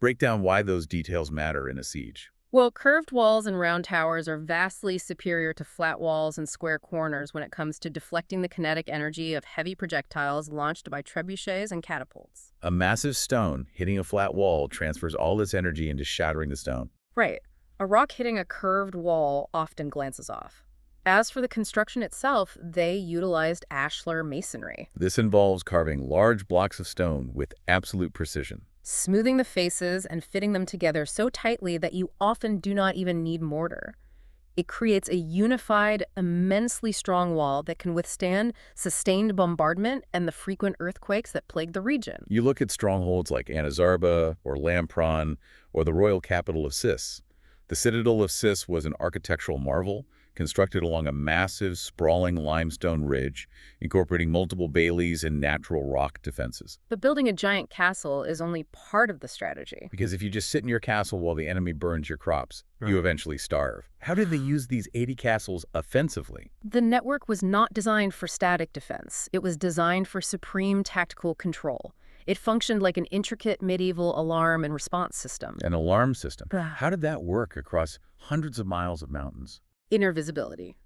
S1: Break down why those details matter in a siege.
S2: Well, curved walls and round towers are vastly superior to flat walls and square corners when it comes to deflecting the kinetic energy of heavy projectiles launched by trebuchets and catapults.
S1: A massive stone hitting a flat wall transfers all its energy into shattering the stone.
S2: Right. A rock hitting a curved wall often glances off. As for the construction itself, they utilized ashlar masonry.
S1: This involves carving large blocks of stone with absolute precision,
S2: Smoothing the faces and fitting them together so tightly that you often do not even need mortar. It creates a unified, immensely strong wall that can withstand sustained bombardment and the frequent earthquakes that plague the region.
S1: You look at strongholds like Anazarba or Lampron or the royal capital of Sis. The citadel of Sis was an architectural marvel, constructed along a massive, sprawling limestone ridge, incorporating multiple baileys and natural rock defenses.
S2: But building a giant castle is only part of the strategy.
S1: Because if you just sit in your castle while the enemy burns your crops, you eventually starve. How did they use these 80 castles offensively?
S2: The network was not designed for static defense. It was designed for supreme tactical control. It functioned like an intricate medieval alarm and response system.
S1: An alarm system. How did that work across hundreds of miles of mountains?
S2: Inner visibility.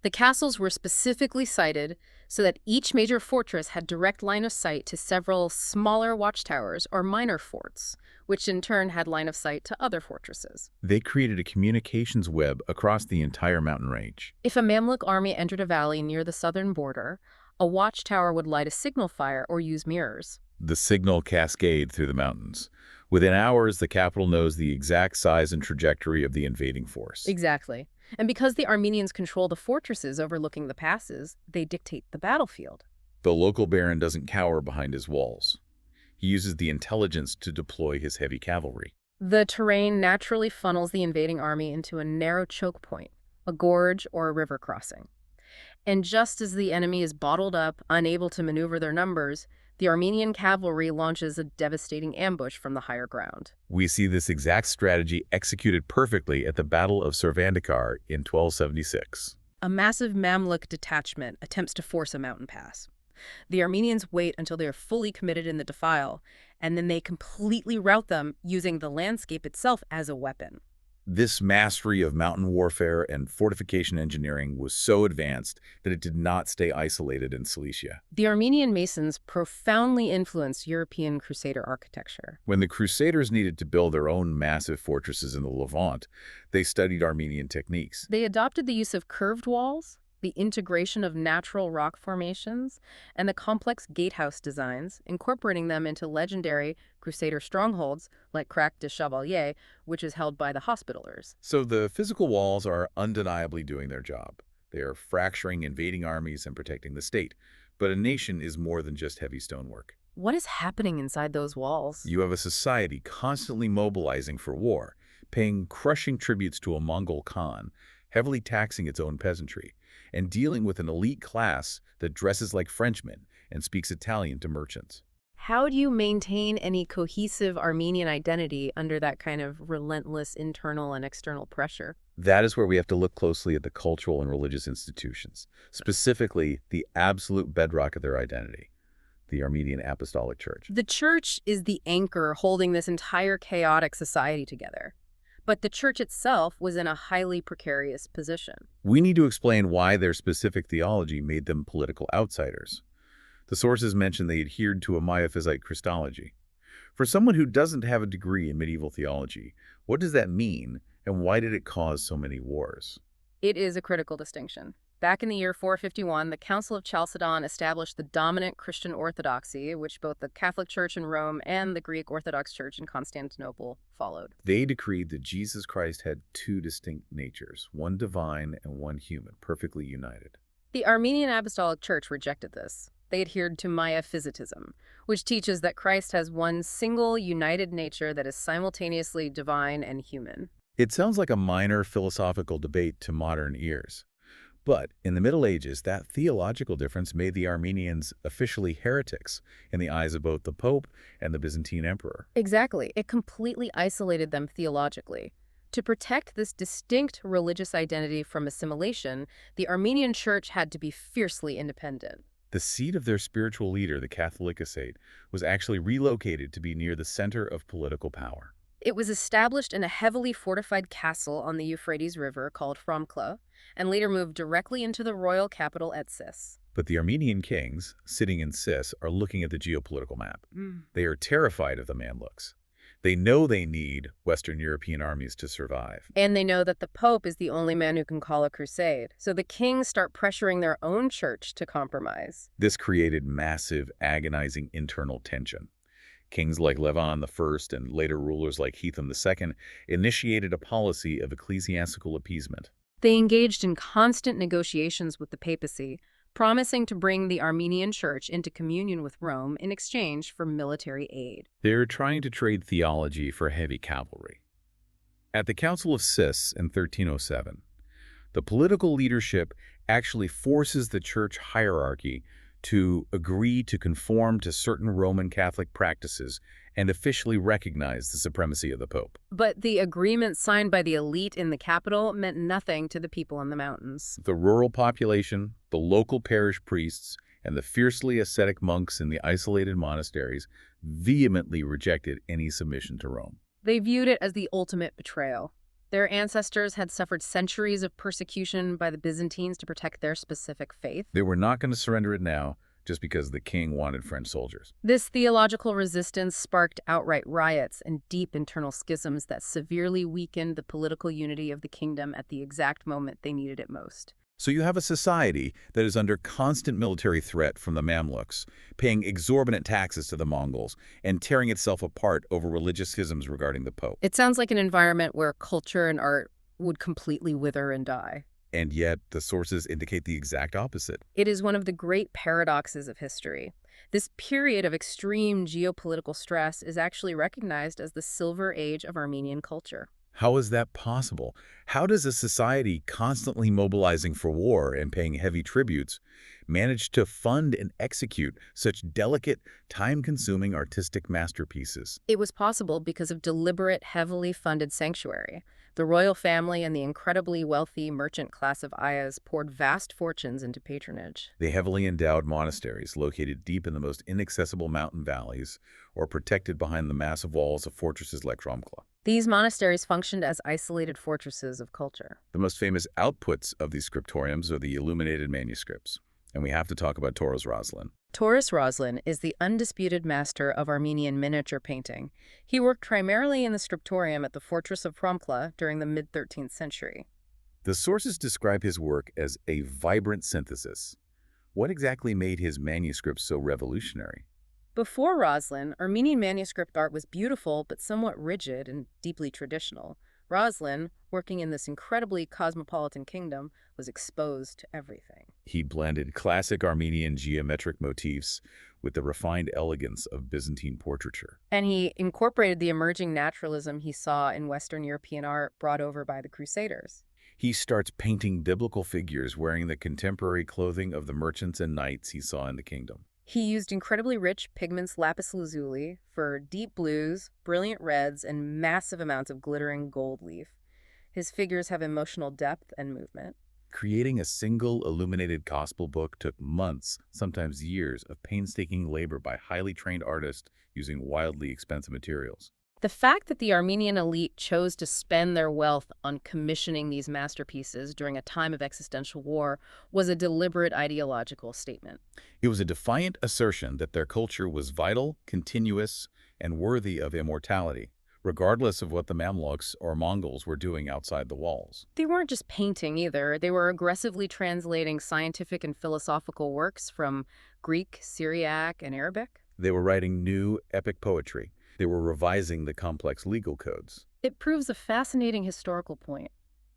S2: The castles were specifically sited so that each major fortress had direct line of sight to several smaller watchtowers or minor forts, which in turn had line of sight to other fortresses.
S1: They created a communications web across the entire mountain range.
S2: If a Mamluk army entered a valley near the southern border, a watchtower would light a signal fire or use mirrors.
S1: The signal cascade through the mountains. Within hours, the capital knows the exact size and trajectory of the invading force.
S2: Exactly. And because the Armenians control the fortresses overlooking the passes, they dictate the battlefield.
S1: The local baron doesn't cower behind his walls. He uses the intelligence to deploy his heavy cavalry.
S2: The terrain naturally funnels the invading army into a narrow choke point, a gorge or a river crossing. And just as the enemy is bottled up, unable to maneuver their numbers, the Armenian cavalry launches a devastating ambush from the higher ground.
S1: We see this exact strategy executed perfectly at the Battle of Servandikar in 1276.
S2: A massive Mamluk detachment attempts to force a mountain pass. The Armenians wait until they are fully committed in the defile, and then they completely rout them using the landscape itself as a weapon.
S1: This mastery of mountain warfare and fortification engineering was so advanced that it did not stay isolated in Cilicia.
S2: The Armenian masons profoundly influenced European Crusader architecture.
S1: When the Crusaders needed to build their own massive fortresses in the Levant, they studied Armenian techniques.
S2: They adopted the use of curved walls, the integration of natural rock formations, and the complex gatehouse designs, incorporating them into legendary Crusader strongholds like Crac de Chevalier, which is held by the Hospitallers.
S1: So the physical walls are undeniably doing their job. They are fracturing invading armies and protecting the state. But a nation is more than just heavy stonework.
S2: What is happening inside those walls?
S1: You have a society constantly mobilizing for war, paying crushing tributes to a Mongol Khan, heavily taxing its own peasantry, and dealing with an elite class that dresses like Frenchmen and speaks Italian to merchants.
S2: How do you maintain any cohesive Armenian identity under that kind of relentless internal and external pressure?
S1: That is where we have to look closely at the cultural and religious institutions, specifically the absolute bedrock of their identity, the Armenian Apostolic Church.
S2: The church is the anchor holding this entire chaotic society together. But the church itself was in a highly precarious position.
S1: We need to explain why their specific theology made them political outsiders. The sources mention they adhered to a Miaphysite Christology. For someone who doesn't have a degree in medieval theology, what does that mean, and why did it cause so many wars?
S2: It is a critical distinction. Back in the year 451, the Council of Chalcedon established the dominant Christian orthodoxy, which both the Catholic Church in Rome and the Greek Orthodox Church in Constantinople followed.
S1: They decreed that Jesus Christ had two distinct natures, one divine and one human, perfectly united.
S2: The Armenian Apostolic Church rejected this. They adhered to Miaphysitism, which teaches that Christ has one single, united nature that is simultaneously divine and human.
S1: It sounds like a minor philosophical debate to modern ears. But in the Middle Ages, that theological difference made the Armenians officially heretics in the eyes of both the Pope and the Byzantine Emperor.
S2: Exactly. It completely isolated them theologically. To protect this distinct religious identity from assimilation, the Armenian Church had to be fiercely independent.
S1: The seat of their spiritual leader, the Catholicosate, was actually relocated to be near the center of political power.
S2: It was established in a heavily fortified castle on the Euphrates River called Fromkla, and later moved directly into the royal capital at Sis.
S1: But the Armenian kings, sitting in Sis, are looking at the geopolitical map. They are terrified of the Mamluks. They know they need Western European armies to survive.
S2: And they know that the Pope is the only man who can call a crusade. So the kings start pressuring their own church to compromise.
S1: This created massive, agonizing internal tension. Kings like Levan I and later rulers like Hethum II initiated a policy of ecclesiastical appeasement.
S2: They engaged in constant negotiations with the papacy, promising to bring the Armenian Church into communion with Rome in exchange for military aid.
S1: They're trying to trade theology for heavy cavalry. At the Council of Sis in 1307, the political leadership actually forces the church hierarchy to agree to conform to certain Roman Catholic practices and officially recognize the supremacy of the Pope.
S2: But the agreement signed by the elite in the capital meant nothing to the people in the mountains.
S1: The rural population, the local parish priests, and the fiercely ascetic monks in the isolated monasteries vehemently rejected any submission to Rome.
S2: They viewed it as the ultimate betrayal. Their ancestors had suffered centuries of persecution by the Byzantines to protect their specific faith.
S1: They were not going to surrender it now just because the king wanted French soldiers.
S2: This theological resistance sparked outright riots and deep internal schisms that severely weakened the political unity of the kingdom at the exact moment they needed it most.
S1: So you have a society that is under constant military threat from the Mamluks, paying exorbitant taxes to the Mongols, and tearing itself apart over religious schisms regarding the Pope.
S2: It sounds like an environment where culture and art would completely wither and die.
S1: And yet, the sources indicate the exact opposite.
S2: It is one of the great paradoxes of history. This period of extreme geopolitical stress is actually recognized as the Silver Age of Armenian culture.
S1: How is that possible? How does a society constantly mobilizing for war and paying heavy tributes manage to fund and execute such delicate, time-consuming artistic masterpieces?
S2: It was possible because of deliberate, heavily funded sanctuary. The royal family and the incredibly wealthy merchant class of Ayas poured vast fortunes into patronage.
S1: The heavily endowed monasteries located deep in the most inaccessible mountain valleys or protected behind the massive walls of fortresses like Fromkla.
S2: These monasteries functioned as isolated fortresses of culture.
S1: The most famous outputs of these scriptoriums are the illuminated manuscripts. And we have to talk about Taurus Roslin.
S2: Taurus Roslin is the undisputed master of Armenian miniature painting. He worked primarily in the scriptorium at the fortress of Promkla during the mid-13th century.
S1: The sources describe his work as a vibrant synthesis. What exactly made his manuscripts so revolutionary?
S2: Before Roslin, Armenian manuscript art was beautiful but somewhat rigid and deeply traditional. Roslin, working in this incredibly cosmopolitan kingdom, was exposed to everything.
S1: He blended classic Armenian geometric motifs with the refined elegance of Byzantine portraiture.
S2: And he incorporated the emerging naturalism he saw in Western European art brought over by the Crusaders.
S1: He starts painting biblical figures wearing the contemporary clothing of the merchants and knights he saw in the kingdom.
S2: He used incredibly rich pigments lapis lazuli for deep blues, brilliant reds, and massive amounts of glittering gold leaf. His figures have emotional depth and movement.
S1: Creating a single illuminated gospel book took months, sometimes years, of painstaking labor by highly trained artists using wildly expensive materials.
S2: The fact that the Armenian elite chose to spend their wealth on commissioning these masterpieces during a time of existential war was a deliberate ideological statement.
S1: It was a defiant assertion that their culture was vital, continuous, and worthy of immortality, regardless of what the Mamluks or Mongols were doing outside the walls.
S2: They weren't just painting either. They were aggressively translating scientific and philosophical works from Greek, Syriac, and Arabic.
S1: They were writing new, epic poetry. They were revising the complex legal codes.
S2: It proves a fascinating historical point.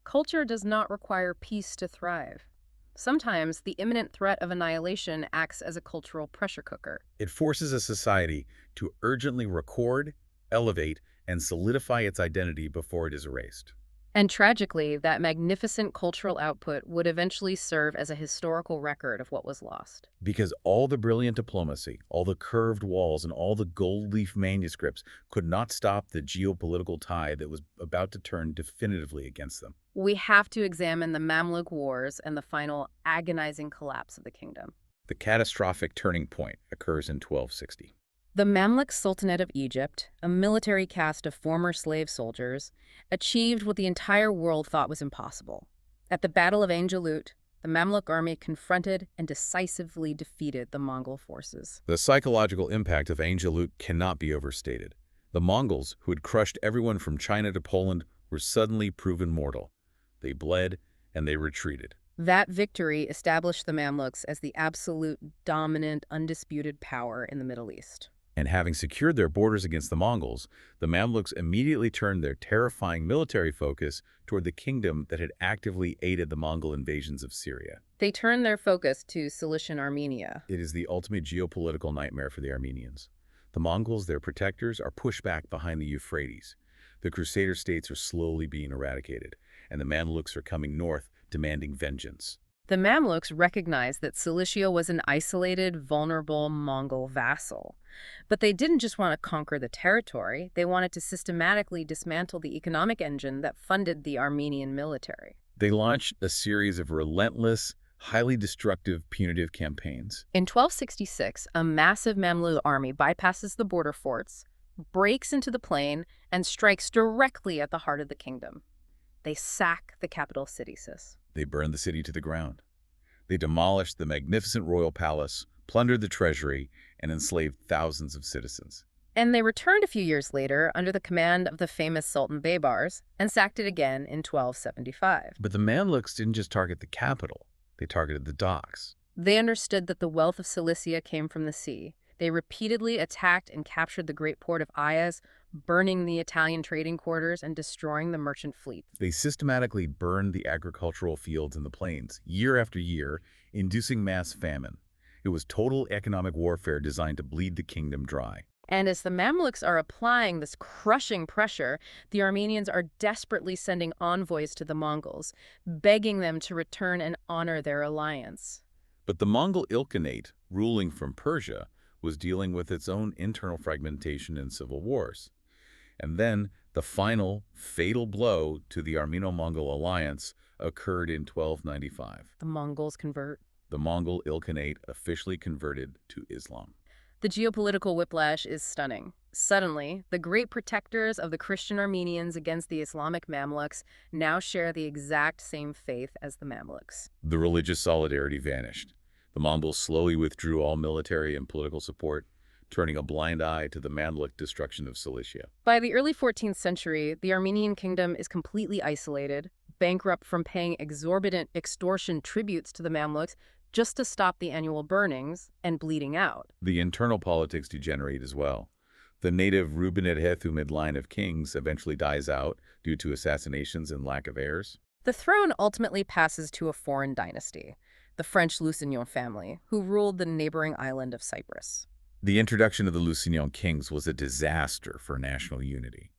S2: Culture does not require peace to thrive. Sometimes the imminent threat of annihilation acts as a cultural pressure cooker.
S1: It forces a society to urgently record, elevate, and solidify its identity before it is erased.
S2: And tragically, that magnificent cultural output would eventually serve as a historical record of what was lost.
S1: Because all the brilliant diplomacy, all the curved walls, and all the gold leaf manuscripts could not stop the geopolitical tide that was about to turn definitively against them.
S2: We have to examine the Mamluk Wars and the final agonizing collapse of the kingdom.
S1: The catastrophic turning point occurs in 1260.
S2: The Mamluk Sultanate of Egypt, a military caste of former slave soldiers, achieved what the entire world thought was impossible. At the Battle of Ain Jalut, the Mamluk army confronted and decisively defeated the Mongol forces.
S1: The psychological impact of Ain Jalut cannot be overstated. The Mongols, who had crushed everyone from China to Poland, were suddenly proven mortal. They bled and they retreated.
S2: That victory established the Mamluks as the absolute, dominant, undisputed power in the Middle East.
S1: And having secured their borders against the Mongols, the Mamluks immediately turned their terrifying military focus toward the kingdom that had actively aided the Mongol invasions of Syria.
S2: They turned their focus to Cilician Armenia.
S1: It is the ultimate geopolitical nightmare for the Armenians. The Mongols, their protectors, are pushed back behind the Euphrates. The Crusader states are slowly being eradicated, and the Mamluks are coming north, demanding vengeance.
S2: The Mamluks recognized that Cilicia was an isolated, vulnerable Mongol vassal. But they didn't just want to conquer the territory, they wanted to systematically dismantle the economic engine that funded the Armenian military.
S1: They launched a series of relentless, highly destructive, punitive campaigns.
S2: In 1266, a massive Mamluk army bypasses the border forts, breaks into the plain, and strikes directly at the heart of the kingdom. They sack the capital city, Sis.
S1: They burned the city to the ground. They demolished the magnificent royal palace, plundered the treasury, and enslaved thousands of citizens.
S2: And they returned a few years later under the command of the famous Sultan Baybars and sacked it again in 1275.
S1: But the Mamluks didn't just target the capital. They targeted the docks.
S2: They understood that the wealth of Cilicia came from the sea. They repeatedly attacked and captured the great port of Ayas, burning the Italian trading quarters and destroying the merchant fleet.
S1: They systematically burned the agricultural fields and the plains, year after year, inducing mass famine. It was total economic warfare designed to bleed the kingdom dry.
S2: And as the Mamluks are applying this crushing pressure, the Armenians are desperately sending envoys to the Mongols, begging them to return and honor their alliance.
S1: But the Mongol Ilkhanate, ruling from Persia, was dealing with its own internal fragmentation and civil wars. And then the final, fatal blow to the Armeno-Mongol alliance occurred in 1295.
S2: The Mongols convert.
S1: The Mongol Ilkhanate officially converted to Islam.
S2: The geopolitical whiplash is stunning. Suddenly, the great protectors of the Christian Armenians against the Islamic Mamluks now share the exact same faith as the Mamluks.
S1: The religious solidarity vanished. The Mongols slowly withdrew all military and political support, turning a blind eye to the Mamluk destruction of Cilicia.
S2: By the early 14th century, the Armenian kingdom is completely isolated, bankrupt from paying exorbitant extortion tributes to the Mamluks just to stop the annual burnings and bleeding out.
S1: The internal politics degenerate as well. The native Rubenid-Hethumid line of kings eventually dies out due to assassinations and lack of heirs.
S2: The throne ultimately passes to a foreign dynasty, the French Lusignan family, who ruled the neighboring island of Cyprus.
S1: The introduction of the Lusignan kings was a disaster for national unity.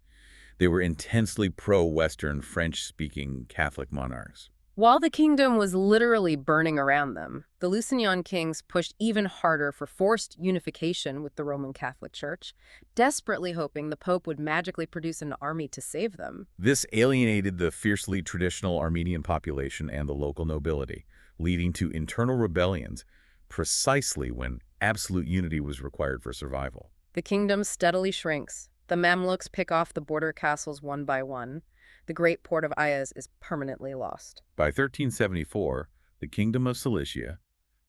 S1: They were intensely pro-Western French-speaking Catholic monarchs.
S2: While the kingdom was literally burning around them, the Lusignan kings pushed even harder for forced unification with the Roman Catholic Church, desperately hoping the Pope would magically produce an army to save them.
S1: This alienated the fiercely traditional Armenian population and the local nobility, leading to internal rebellions precisely when absolute unity was required for survival.
S2: The kingdom steadily shrinks. The Mamluks pick off the border castles one by one. The great port of Ayaz is permanently lost.
S1: By 1374, the Kingdom of Cilicia,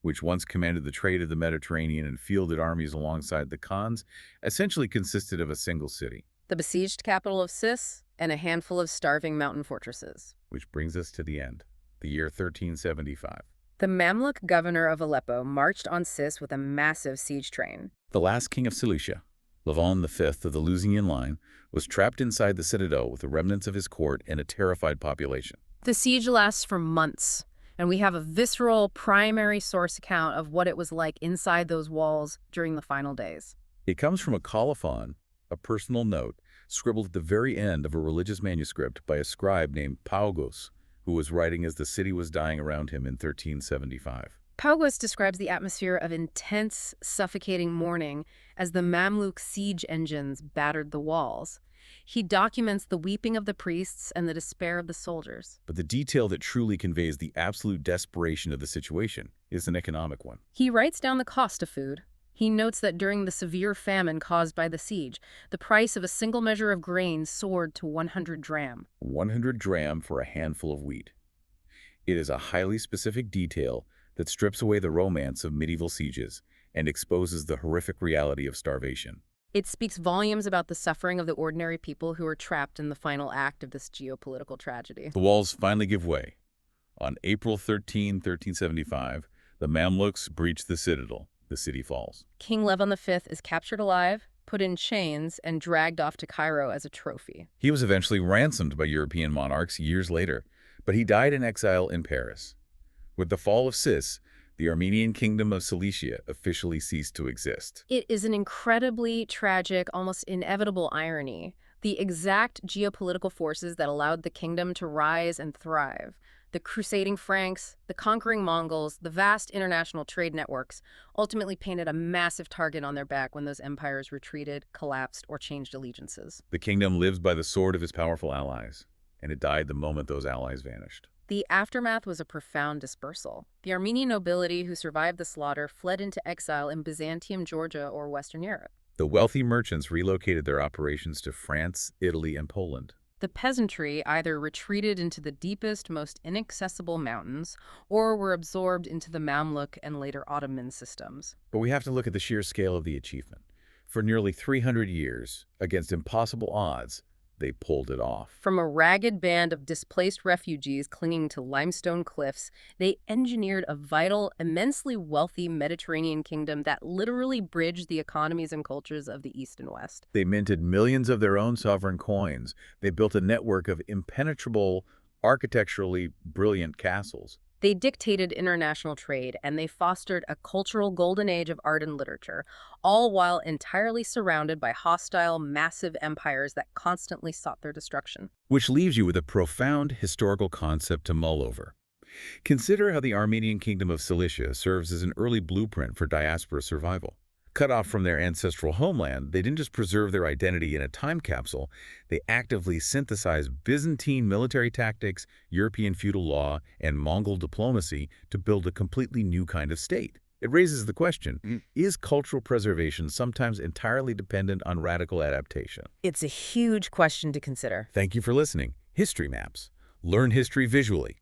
S1: which once commanded the trade of the Mediterranean and fielded armies alongside the Khans, essentially consisted of a single city.
S2: The besieged capital of Sis and a handful of starving mountain fortresses.
S1: Which brings us to the end, the year 1375.
S2: The Mamluk governor of Aleppo marched on Sis with a massive siege train.
S1: The last king of Cilicia, Levon V of the Lusignan line, was trapped inside the citadel with the remnants of his court and a terrified population.
S2: The siege lasts for months, and we have a visceral, primary source account of what it was like inside those walls during the final days.
S1: It comes from a colophon, a personal note, scribbled at the very end of a religious manuscript by a scribe named Paugos, who was writing as the city was dying around him in 1375.
S2: Paugos describes the atmosphere of intense, suffocating mourning as the Mamluk siege engines battered the walls. He documents the weeping of the priests and the despair of the soldiers.
S1: But the detail that truly conveys the absolute desperation of the situation is an economic one.
S2: He writes down the cost of food. He notes that during the severe famine caused by the siege, the price of a single measure of grain soared to 100 dram.
S1: 100 dram for a handful of wheat. It is a highly specific detail that strips away the romance of medieval sieges and exposes the horrific reality of starvation.
S2: It speaks volumes about the suffering of the ordinary people who are trapped in the final act of this geopolitical tragedy.
S1: The walls finally give way. On April 13, 1375, the Mamluks breach the citadel. The city falls.
S2: King Levon V is captured alive, put in chains, and dragged off to Cairo as a trophy.
S1: He was eventually ransomed by European monarchs years later, but he died in exile in Paris. With the fall of Sis, the Armenian Kingdom of Cilicia officially ceased to exist.
S2: It is an incredibly tragic, almost inevitable irony. The exact geopolitical forces that allowed the kingdom to rise and thrive, the crusading Franks, the conquering Mongols, the vast international trade networks, ultimately painted a massive target on their back when those empires retreated, collapsed, or changed allegiances.
S1: The kingdom lives by the sword of its powerful allies, and it died the moment those allies vanished.
S2: The aftermath was a profound dispersal. The Armenian nobility who survived the slaughter fled into exile in Byzantium, Georgia, or Western Europe.
S1: The wealthy merchants relocated their operations to France, Italy, and Poland.
S2: The peasantry either retreated into the deepest, most inaccessible mountains, or were absorbed into the Mamluk and later Ottoman systems.
S1: But we have to look at the sheer scale of the achievement. For nearly 300 years, against impossible odds, they pulled it off.
S2: From a ragged band of displaced refugees clinging to limestone cliffs, they engineered a vital, immensely wealthy Mediterranean kingdom that literally bridged the economies and cultures of the East and West.
S1: They minted millions of their own sovereign coins. They built a network of impenetrable, architecturally brilliant castles.
S2: They dictated international trade, and they fostered a cultural golden age of art and literature, all while entirely surrounded by hostile, massive empires that constantly sought their destruction.
S1: Which leaves you with a profound historical concept to mull over. Consider how the Armenian Kingdom of Cilicia serves as an early blueprint for diaspora survival. Cut off from their ancestral homeland, they didn't just preserve their identity in a time capsule, they actively synthesized Byzantine military tactics, European feudal law, and Mongol diplomacy to build a completely new kind of state. It raises the question, is cultural preservation sometimes entirely dependent on radical adaptation?
S2: It's a huge question to consider.
S1: Thank you for listening. History Maps. Learn history visually.